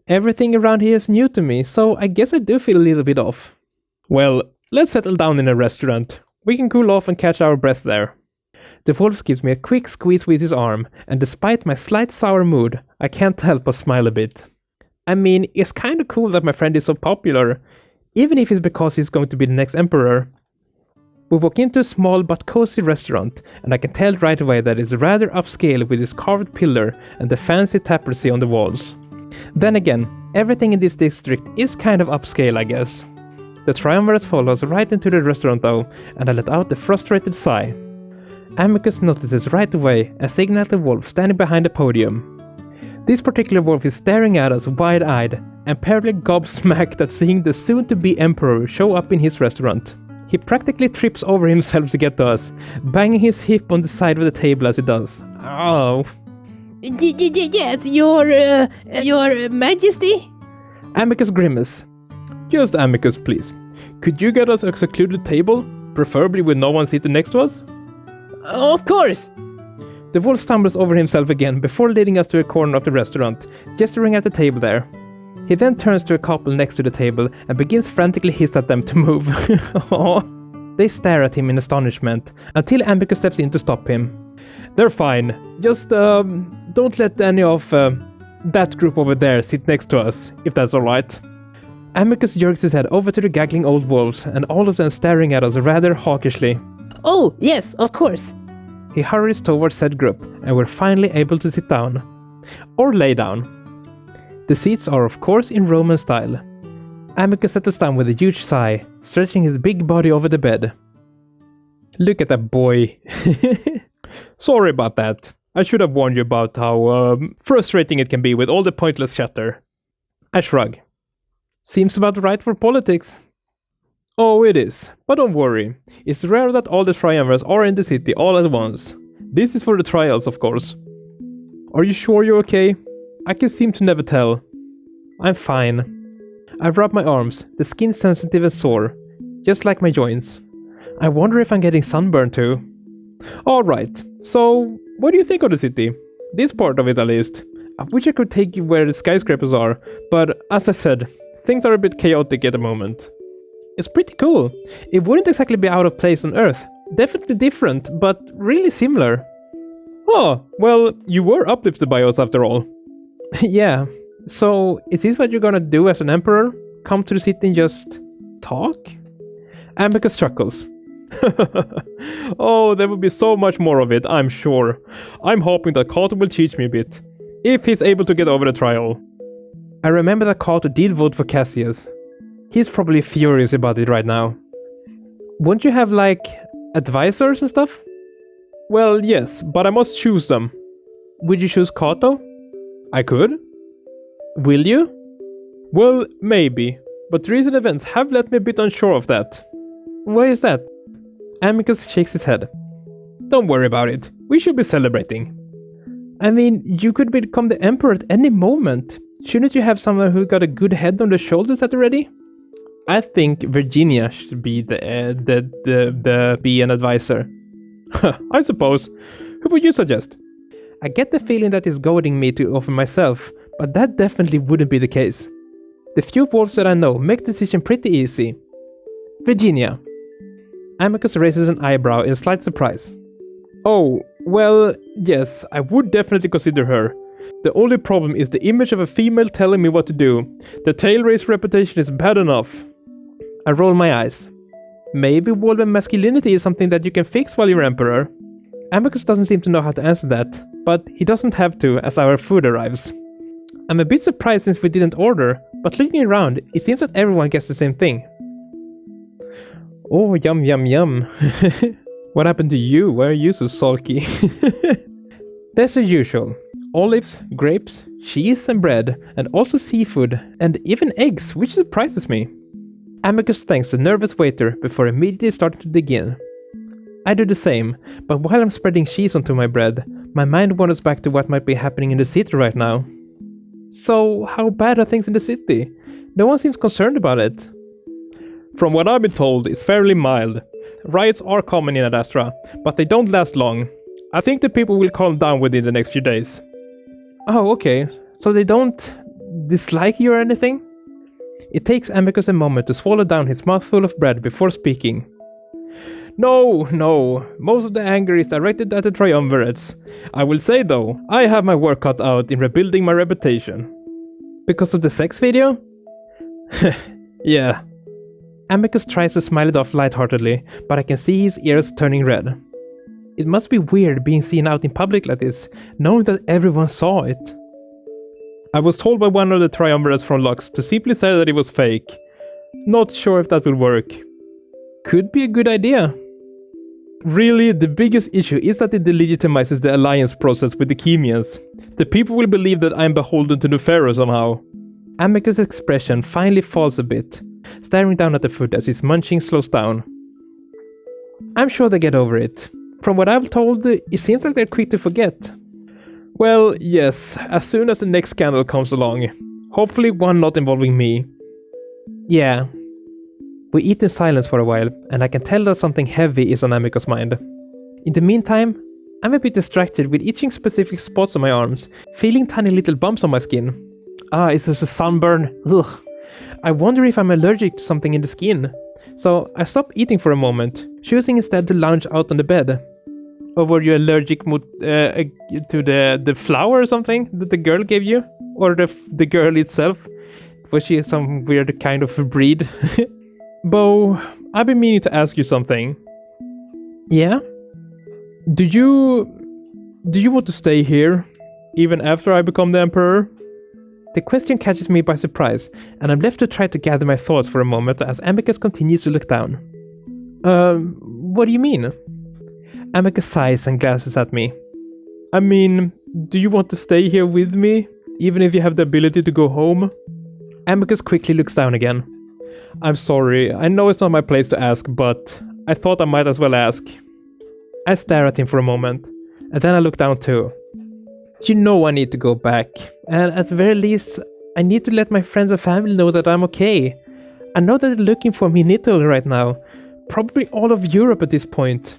Everything around here is new to me, so I guess I do feel a little bit off. Well, let's settle down in a restaurant. We can cool off and catch our breath there. The wolf gives me a quick squeeze with his arm, and despite my slight sour mood, I can't help but smile a bit. I mean, it's kinda cool that my friend is so popular, even if it's because he's going to be the next emperor. We walk into a small but cozy restaurant, and I can tell right away that it's rather upscale with its carved pillar and the fancy tapestry on the walls. Then again, everything in this district is kind of upscale, I guess. The triumvirate follows right into the restaurant though, and I let out a frustrated sigh. Amicus notices right away and signals the wolf standing behind the podium. This particular wolf is staring at us wide-eyed and apparently gobsmacked at seeing the soon-to-be emperor show up in his restaurant. He practically trips over himself to get to us, banging his hip on the side of the table as he does. Oh. Yes, your majesty? Amicus grimace. Just Amicus, please. Could you get us a secluded table? Preferably with no one seated next to us? Of course. The wolf stumbles over himself again before leading us to a corner of the restaurant, gesturing at the table there. He then turns to a couple next to the table and begins frantically hiss at them to move. They stare at him in astonishment, until Amicus steps in to stop him. They're fine. Just, don't let any of that group over there sit next to us, if that's alright. Amicus jerks his head over to the gaggling old wolves, and all of them staring at us rather hawkishly. Oh, yes, of course. He hurries towards said group, and we're finally able to sit down. Or lay down. The seats are of course in Roman style. Amicus sat us down with a huge sigh, stretching his big body over the bed. Look at that boy. Sorry about that. I should have warned you about how frustrating it can be with all the pointless chatter. I shrug. Seems about right for politics. Oh, it is. But don't worry. It's rare that all the triumvirs are in the city all at once. This is for the trials, of course. Are you sure you're okay? I can seem to never tell. I'm fine. I rub my arms, the skin sensitive and sore, just like my joints. I wonder if I'm getting sunburned too. Alright, so what do you think of the city? This part of it at least. I wish I could take you where the skyscrapers are, but as I said, things are a bit chaotic at the moment. It's pretty cool. It wouldn't exactly be out of place on Earth. Definitely different, but really similar. Oh, well, you were uplifted by us after all. Yeah, so is this what you're gonna do as an emperor? Come to the city and just talk? Amicus chuckles. Oh, there will be so much more of it, I'm sure. I'm hoping that Cato will teach me a bit, if he's able to get over the trial. I remember that Cato did vote for Cassius. He's probably furious about it right now. Won't you have, like, advisors and stuff? Well, yes, but I must choose them. Would you choose Cato? I could. Will you? Well, maybe, but recent events have left me a bit unsure of that. Why is that? Amicus shakes his head. Don't worry about it. We should be celebrating. I mean, you could become the emperor at any moment. Shouldn't you have someone who got a good head on the shoulders at the ready? I think Virginia should be be an advisor. I suppose. Who would you suggest? I get the feeling that is goading me to offer myself, but that definitely wouldn't be the case. The few wolves that I know make the decision pretty easy. Virginia. Amicus raises an eyebrow in slight surprise. Oh, well, yes, I would definitely consider her. The only problem is the image of a female telling me what to do. The tail race reputation is bad enough. I roll my eyes. Maybe wolven masculinity is something that you can fix while you're emperor. Amicus doesn't seem to know how to answer that, but he doesn't have to as our food arrives. I'm a bit surprised since we didn't order, but looking around, it seems that everyone gets the same thing. Oh, yum yum yum. What happened to you? Why are you so sulky? That's as usual. olives, grapes, cheese and bread, and also seafood, and even eggs, which surprises me. Amicus thanks the nervous waiter before immediately starting to dig in. I do the same, but while I'm spreading cheese onto my bread, my mind wanders back to what might be happening in the city right now. So, how bad are things in the city? No one seems concerned about it. From what I've been told, it's fairly mild. Riots are common in Adastra, but they don't last long. I think the people will calm down within the next few days. Oh, okay. So they don't dislike you or anything? It takes Amicus a moment to swallow down his mouthful of bread before speaking. No. Most of the anger is directed at the triumvirates. I will say though, I have my work cut out in rebuilding my reputation. Because of the sex video? Yeah. Amicus tries to smile it off lightheartedly, but I can see his ears turning red. It must be weird being seen out in public like this, knowing that everyone saw it. I was told by one of the triumvirates from Lux to simply say that it was fake. Not sure if that will work. Could be a good idea. Really, the biggest issue is that it delegitimizes the alliance process with the Chemians. The people will believe that I'm beholden to the Pharaoh somehow. Amicus' expression finally falls a bit, staring down at the food as his munching slows down. I'm sure they get over it. From what I've told, it seems like they're quick to forget. Well, yes, as soon as the next scandal comes along. Hopefully one not involving me. Yeah. We eat in silence for a while, and I can tell that something heavy is on Amicus' mind. In the meantime, I'm a bit distracted with itching specific spots on my arms, feeling tiny little bumps on my skin. Is this a sunburn? Ugh. I wonder if I'm allergic to something in the skin. So I stopped eating for a moment, choosing instead to lounge out on the bed. Or were you allergic to the flower or something that the girl gave you? Or the girl itself? Was she some weird kind of breed? Bo, I've been meaning to ask you something. Yeah? Do you want to stay here? Even after I become the Emperor? The question catches me by surprise, and I'm left to try to gather my thoughts for a moment as Amicus continues to look down. What do you mean? Amicus sighs and glances at me. I mean, do you want to stay here with me, even if you have the ability to go home? Amicus quickly looks down again. I'm sorry, I know it's not my place to ask, but I thought I might as well ask. I stare at him for a moment, and then I look down too. You know I need to go back, and at the very least, I need to let my friends and family know that I'm okay. I know that they're looking for me in Italy right now, probably all of Europe at this point.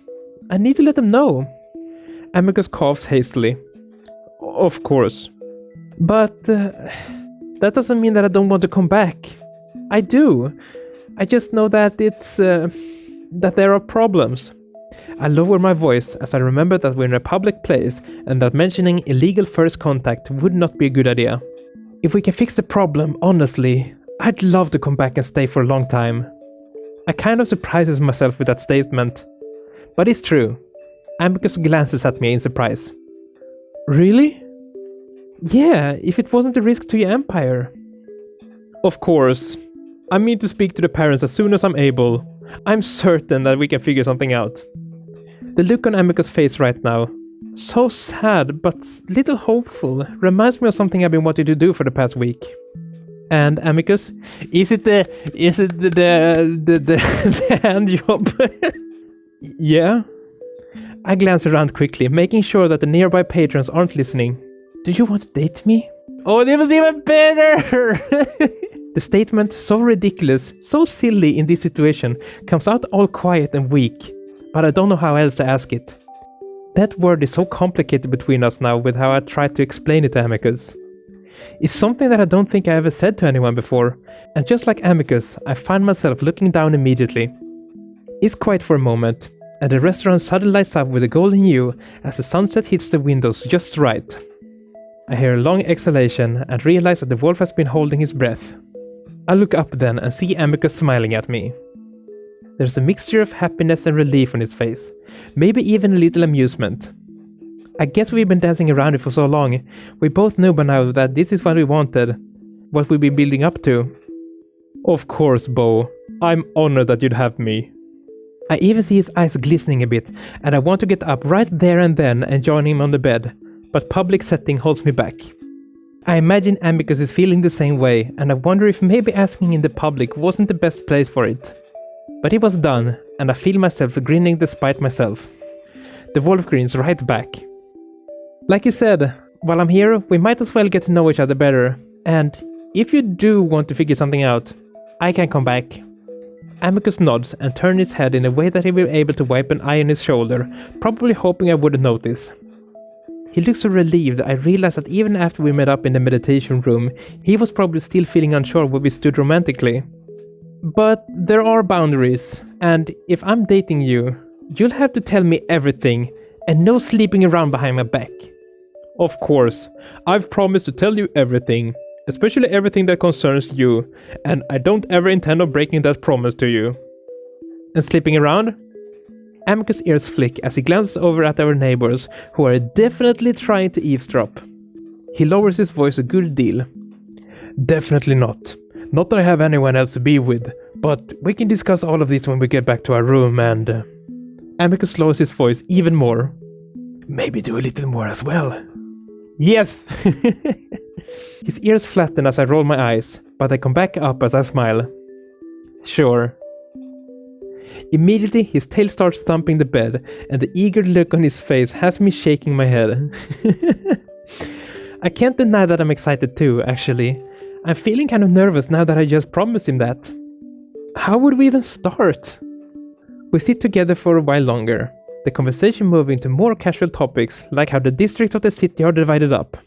I need to let them know. Amicus coughs hastily. Of course. But that doesn't mean that I don't want to come back. I do. I just know that that there are problems. I lower my voice as I remember that we're in a public place and that mentioning illegal first contact would not be a good idea. If we can fix the problem, honestly, I'd love to come back and stay for a long time. I kind of surprises myself with that statement. But it's true. Amicus glances at me in surprise. Really? Yeah, if it wasn't a risk to your empire. Of course. I mean to speak to the parents as soon as I'm able. I'm certain that we can figure something out. The look on Amicus' face right now, so sad but little hopeful, reminds me of something I've been wanting to do for the past week. And Amicus, is it the hand job? Yeah? I glance around quickly, making sure that the nearby patrons aren't listening. Do you want to date me? Oh, that was even better! The statement, so ridiculous, so silly in this situation, comes out all quiet and weak, but I don't know how else to ask it. That word is so complicated between us now with how I tried to explain it to Amicus. It's something that I don't think I ever said to anyone before, and just like Amicus, I find myself looking down immediately. It's quiet for a moment, and the restaurant suddenly lights up with a golden hue as the sunset hits the windows just right. I hear a long exhalation and realize that the wolf has been holding his breath. I look up then and see Amicus smiling at me. There's a mixture of happiness and relief on his face, maybe even a little amusement. I guess we've been dancing around it for so long, we both know by now that this is what we wanted, what we've been building up to. Of course, Bo. I'm honored that you'd have me. I even see his eyes glistening a bit, and I want to get up right there and then and join him on the bed, but public setting holds me back. I imagine Amicus is feeling the same way, and I wonder if maybe asking in the public wasn't the best place for it. But it was done, and I feel myself grinning despite myself. The wolf grins right back. Like you said, while I'm here, we might as well get to know each other better, and if you do want to figure something out, I can come back. Amicus nods and turns his head in a way that he will be able to wipe an eye on his shoulder, probably hoping I wouldn't notice. He looks so relieved I realize that even after we met up in the meditation room, he was probably still feeling unsure where we stood romantically. But there are boundaries, and if I'm dating you, you'll have to tell me everything, and no sleeping around behind my back. Of course, I've promised to tell you everything, especially everything that concerns you, and I don't ever intend on breaking that promise to you. And sleeping around? Amicus' ears flick as he glances over at our neighbors, who are definitely trying to eavesdrop. He lowers his voice a good deal. Definitely not. Not that I have anyone else to be with, but we can discuss all of this when we get back to our room and... Amicus lowers his voice even more. Maybe do a little more as well. Yes! His ears flatten as I roll my eyes, but I come back up as I smile. Sure. Immediately, his tail starts thumping the bed, and the eager look on his face has me shaking my head. I can't deny that I'm excited too, actually. I'm feeling kind of nervous now that I just promised him that. How would we even start? We sit together for a while longer, the conversation moving to more casual topics, like how the districts of the city are divided up.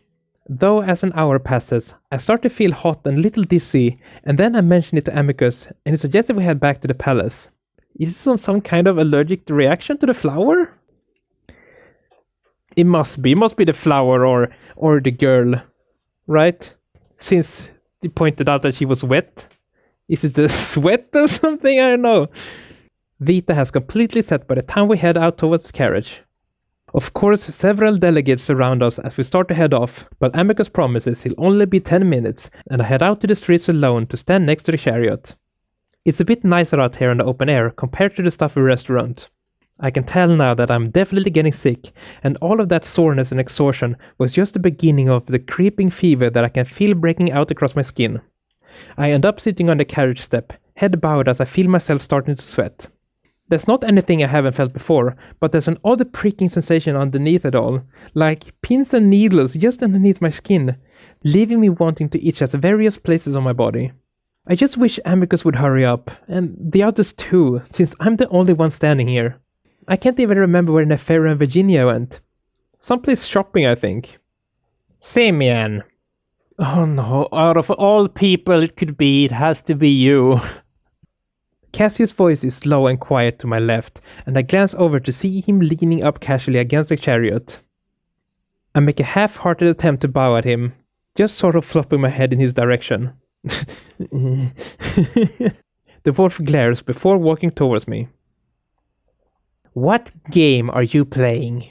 Though as an hour passes, I start to feel hot and a little dizzy, and then I mention it to Amicus, and he suggested we head back to the palace. Is this some kind of allergic reaction to the flower? It must be the flower or the girl, right? Since he pointed out that she was wet. Is it the sweat or something? I don't know. Vita has completely set by the time we head out towards the carriage. Of course, several delegates surround us as we start to head off, but Amicus promises he'll only be 10 minutes, and I head out to the streets alone to stand next to the chariot. It's a bit nicer out here in the open air compared to the stuffy restaurant. I can tell now that I'm definitely getting sick, and all of that soreness and exhaustion was just the beginning of the creeping fever that I can feel breaking out across my skin. I end up sitting on the carriage step, head bowed as I feel myself starting to sweat. There's not anything I haven't felt before, but there's an odd pricking sensation underneath it all, like pins and needles just underneath my skin, leaving me wanting to itch at various places on my body. I just wish Amicus would hurry up, and the others too, since I'm the only one standing here. I can't even remember where Nefera and Virginia went. Someplace shopping, I think. Simeon. Oh no, out of all people it could be, it has to be you. Cassius' voice is slow and quiet to my left, and I glance over to see him leaning up casually against the chariot. I make a half-hearted attempt to bow at him, just sort of flopping my head in his direction. The wolf glares before walking towards me. What game are you playing?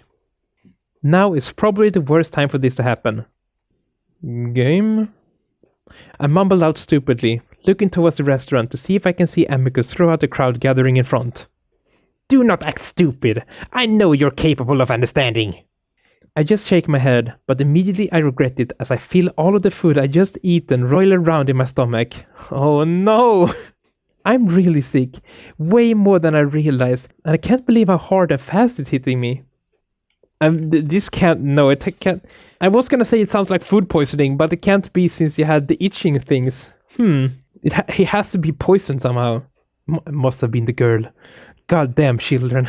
Now is probably the worst time for this to happen. Game? I mumbled out stupidly, looking towards the restaurant to see if I can see Amicus throughout the crowd gathering in front. Do not act stupid. I know you're capable of understanding. I just shake my head, but immediately I regret it as I feel all of the food I just eaten roil around in my stomach. Oh no! I'm really sick, way more than I realized, and I can't believe how hard and fast it's hitting me. This can't, no, it can't. I was gonna say it sounds like food poisoning, but it can't be since you had the itching things. He has to be poisoned somehow. Must have been the girl. Goddamn children.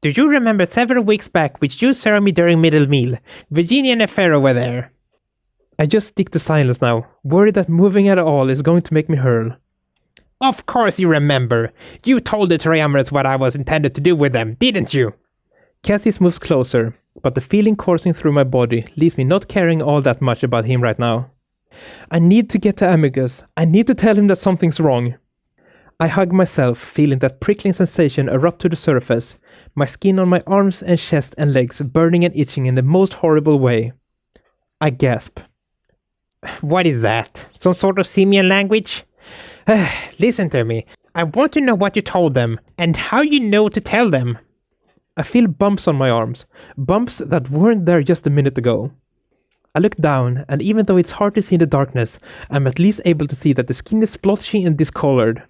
Do you remember several weeks back which you served me during middle meal? Virginia and Nefera were there. I just stick to silence now, worried that moving at all is going to make me hurl. Of course you remember. You told the Triumvirs what I was intended to do with them, didn't you? Cassius moves closer, but the feeling coursing through my body leaves me not caring all that much about him right now. I need to get to Amicus. I need to tell him that something's wrong. I hug myself, feeling that prickling sensation erupt to the surface, my skin on my arms and chest and legs burning and itching in the most horrible way. I gasp. What is that? Some sort of simian language? Listen to me. I want to know what you told them, and how you know to tell them. I feel bumps on my arms, bumps that weren't there just a minute ago. I look down, and even though it's hard to see in the darkness, I'm at least able to see that the skin is splotchy and discolored.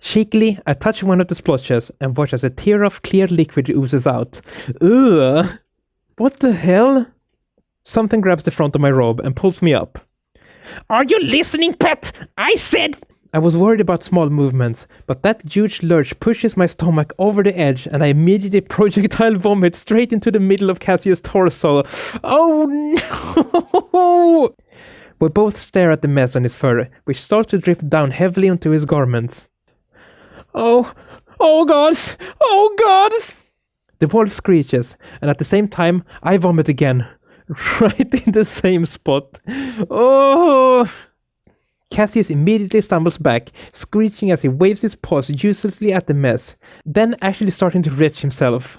Shakily, I touch one of the splotches and watch as a tear of clear liquid oozes out. Ugh! What the hell? Something grabs the front of my robe and pulls me up. Are you listening, pet? I said... I was worried about small movements, but that huge lurch pushes my stomach over the edge and I immediately projectile vomit straight into the middle of Cassius' torso. Oh no! We both stare at the mess on his fur, which starts to drip down heavily onto his garments. Oh gods! Oh gods! The wolf screeches, and at the same time, I vomit again. Right in the same spot. Oh! Cassius immediately stumbles back, screeching as he waves his paws uselessly at the mess, then actually starting to retch himself.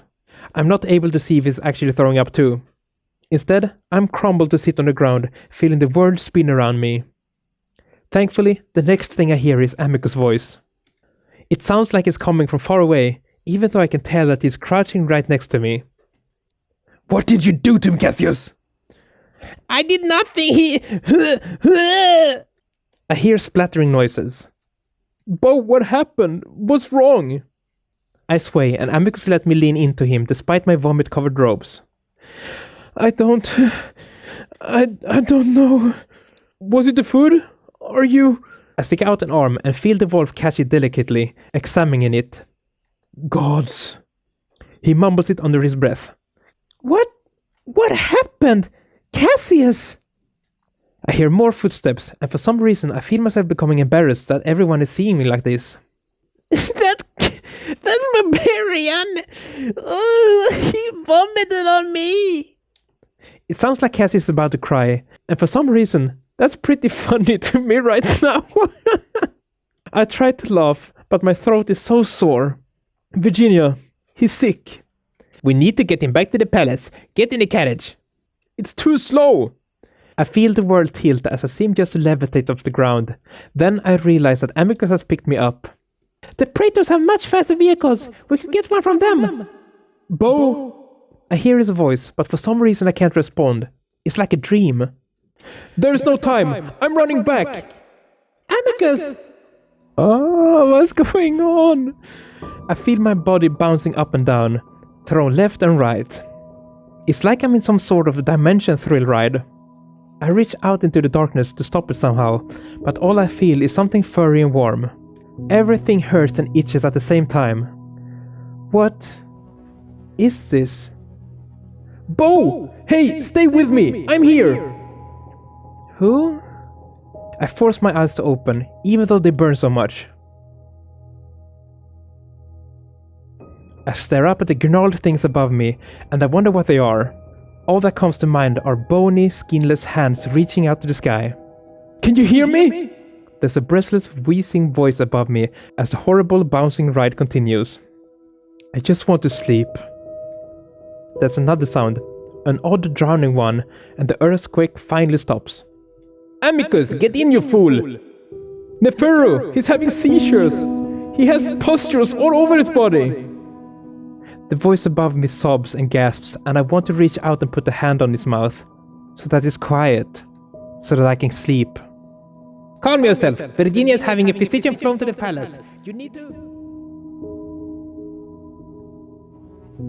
I'm not able to see if he's actually throwing up too. Instead, I'm crumbled to sit on the ground, feeling the world spin around me. Thankfully, the next thing I hear is Amiko's voice. It sounds like it's coming from far away, even though I can tell that he's crouching right next to me. What did you do to him, Cassius? I did nothing, he... I hear splattering noises. Bo, what happened? What's wrong? I sway, and Amicus let me lean into him despite my vomit-covered robes. I don't know. Was it the food? Are you... I stick out an arm and feel the wolf catch it delicately, examining it. Gods. He mumbles it under his breath. What happened? Cassius! I hear more footsteps, and for some reason I feel myself becoming embarrassed that everyone is seeing me like this. That's Barbarian! Oh, he vomited on me! It sounds like Cassius is about to cry, and for some reason, that's pretty funny to me right now. I try to laugh, but my throat is so sore. Virginia, he's sick. We need to get him back to the palace. Get in the carriage. It's too slow. I feel the world tilt as I seem just to levitate off the ground. Then I realize that Amicus has picked me up. The Praetors have much faster vehicles. We could get one from them. Bo! I hear his voice, but for some reason I can't respond. It's like a dream. There's no time. I'm running back. Amicus! Oh, what's going on? I feel my body bouncing up and down, thrown left and right. It's like I'm in some sort of dimension thrill ride. I reach out into the darkness to stop it somehow, but all I feel is something furry and warm. Everything hurts and itches at the same time. What is this? Bo! Hey, stay with me! I'm here! Who? I force my eyes to open, even though they burn so much. I stare up at the gnarled things above me, and I wonder what they are. All that comes to mind are bony, skinless hands reaching out to the sky. Can you hear me? There's a breathless, wheezing voice above me as the horrible, bouncing ride continues. I just want to sleep. There's another sound, an odd drowning one, and the earthquake finally stops. Amicus, get in, you fool! Neferu, he's having seizures! He has pustules all over his body! The voice above me sobs and gasps, and I want to reach out and put a hand on his mouth, so that it's quiet, so that I can sleep. Calm yourself. Virginia is having a physician flown to the palace. You need to...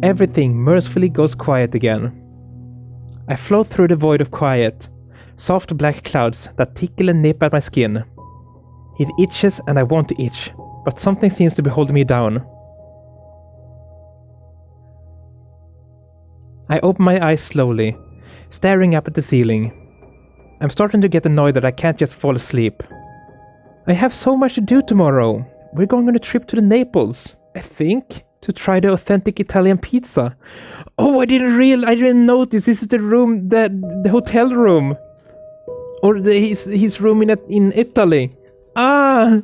Everything mercifully goes quiet again. I float through the void of quiet, soft black clouds that tickle and nip at my skin. It itches and I want to itch, but something seems to be holding me down. I open my eyes slowly, staring up at the ceiling. I'm starting to get annoyed that I can't just fall asleep. I have so much to do tomorrow. We're going on a trip to the Naples, I think, to try the authentic Italian pizza. Oh, I didn't notice. This is the room, the hotel room, or his room in Italy. Ah,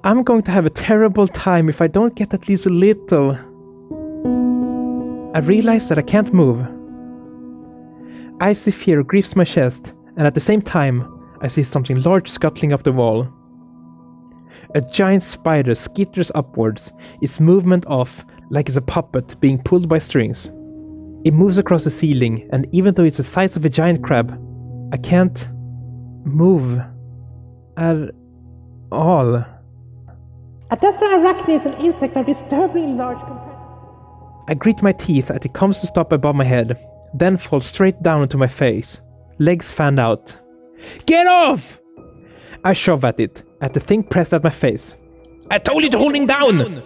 I'm going to have a terrible time if I don't get at least a little. I realize that I can't move. Icy fear grips my chest, and at the same time, I see something large scuttling up the wall. A giant spider skitters upwards, its movement off, like it's a puppet being pulled by strings. It moves across the ceiling, and even though it's the size of a giant crab, I can't move at all. Adastra arachnids and insects are disturbingly large compared. I grit my teeth as it comes to stop above my head, then fall straight down onto my face. Legs fan out. Get off! I shove at it, at the thing pressed at my face. I told you to hold him down!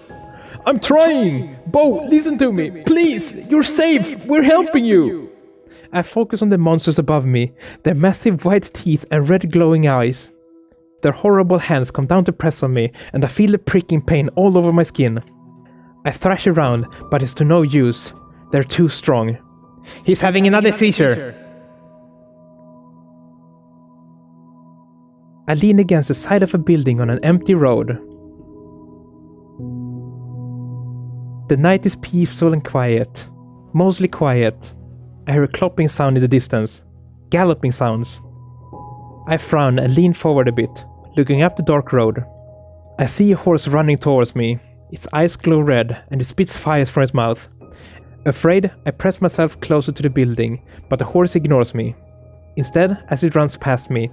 I'm trying! Bo, listen to me! Please! You're safe! We're helping you! I focus on the monsters above me, their massive white teeth and red glowing eyes. Their horrible hands come down to press on me, and I feel the pricking pain all over my skin. I thrash around, but it's to no use. They're too strong. He's having another seizure. I lean against the side of a building on an empty road. The night is peaceful and quiet. Mostly quiet. I hear a clopping sound in the distance. Galloping sounds. I frown and lean forward a bit, looking up the dark road. I see a horse running towards me. Its eyes glow red and it spits fires from its mouth. Afraid, I press myself closer to the building, but the horse ignores me. Instead, as it runs past me,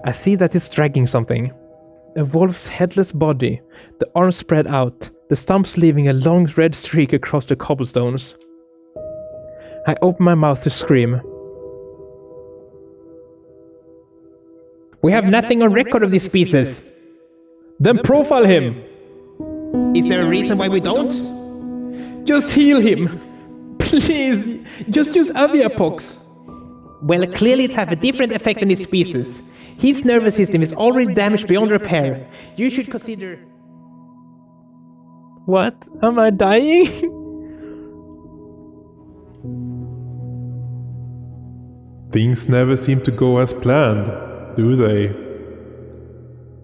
I see that it's dragging something. A wolf's headless body, the arms spread out, the stumps leaving a long red streak across the cobblestones. I open my mouth to scream. We have nothing on record of this species. Then profile him! Is there a reason why we don't? Just heal him! Please! Just use aviapox! Well, clearly it's have a different effect on his species. His nervous system is already damaged beyond repair. You should consider... What? Am I dying? Things never seem to go as planned, do they?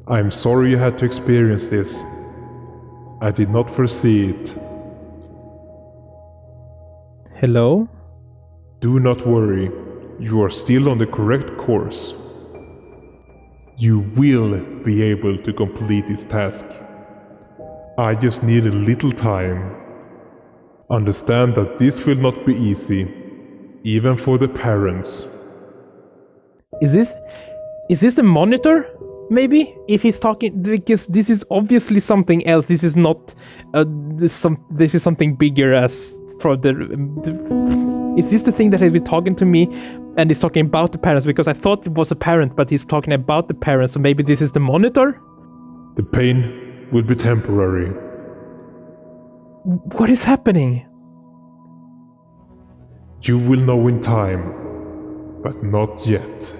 I'm sorry you had to experience this. I did not foresee it. Hello? Do not worry. You are still on the correct course. You will be able to complete this task. I just need a little time. Understand that this will not be easy, even for the parents. Is this the monitor? Maybe? If he's talking, because this is obviously something else. This is not this is something bigger as for the is this the thing that has been talking to me and is talking about the parents? Because I thought it was a parent, but he's talking about the parents, so maybe this is the monitor? The pain will be temporary. What is happening? You will know in time, but not yet.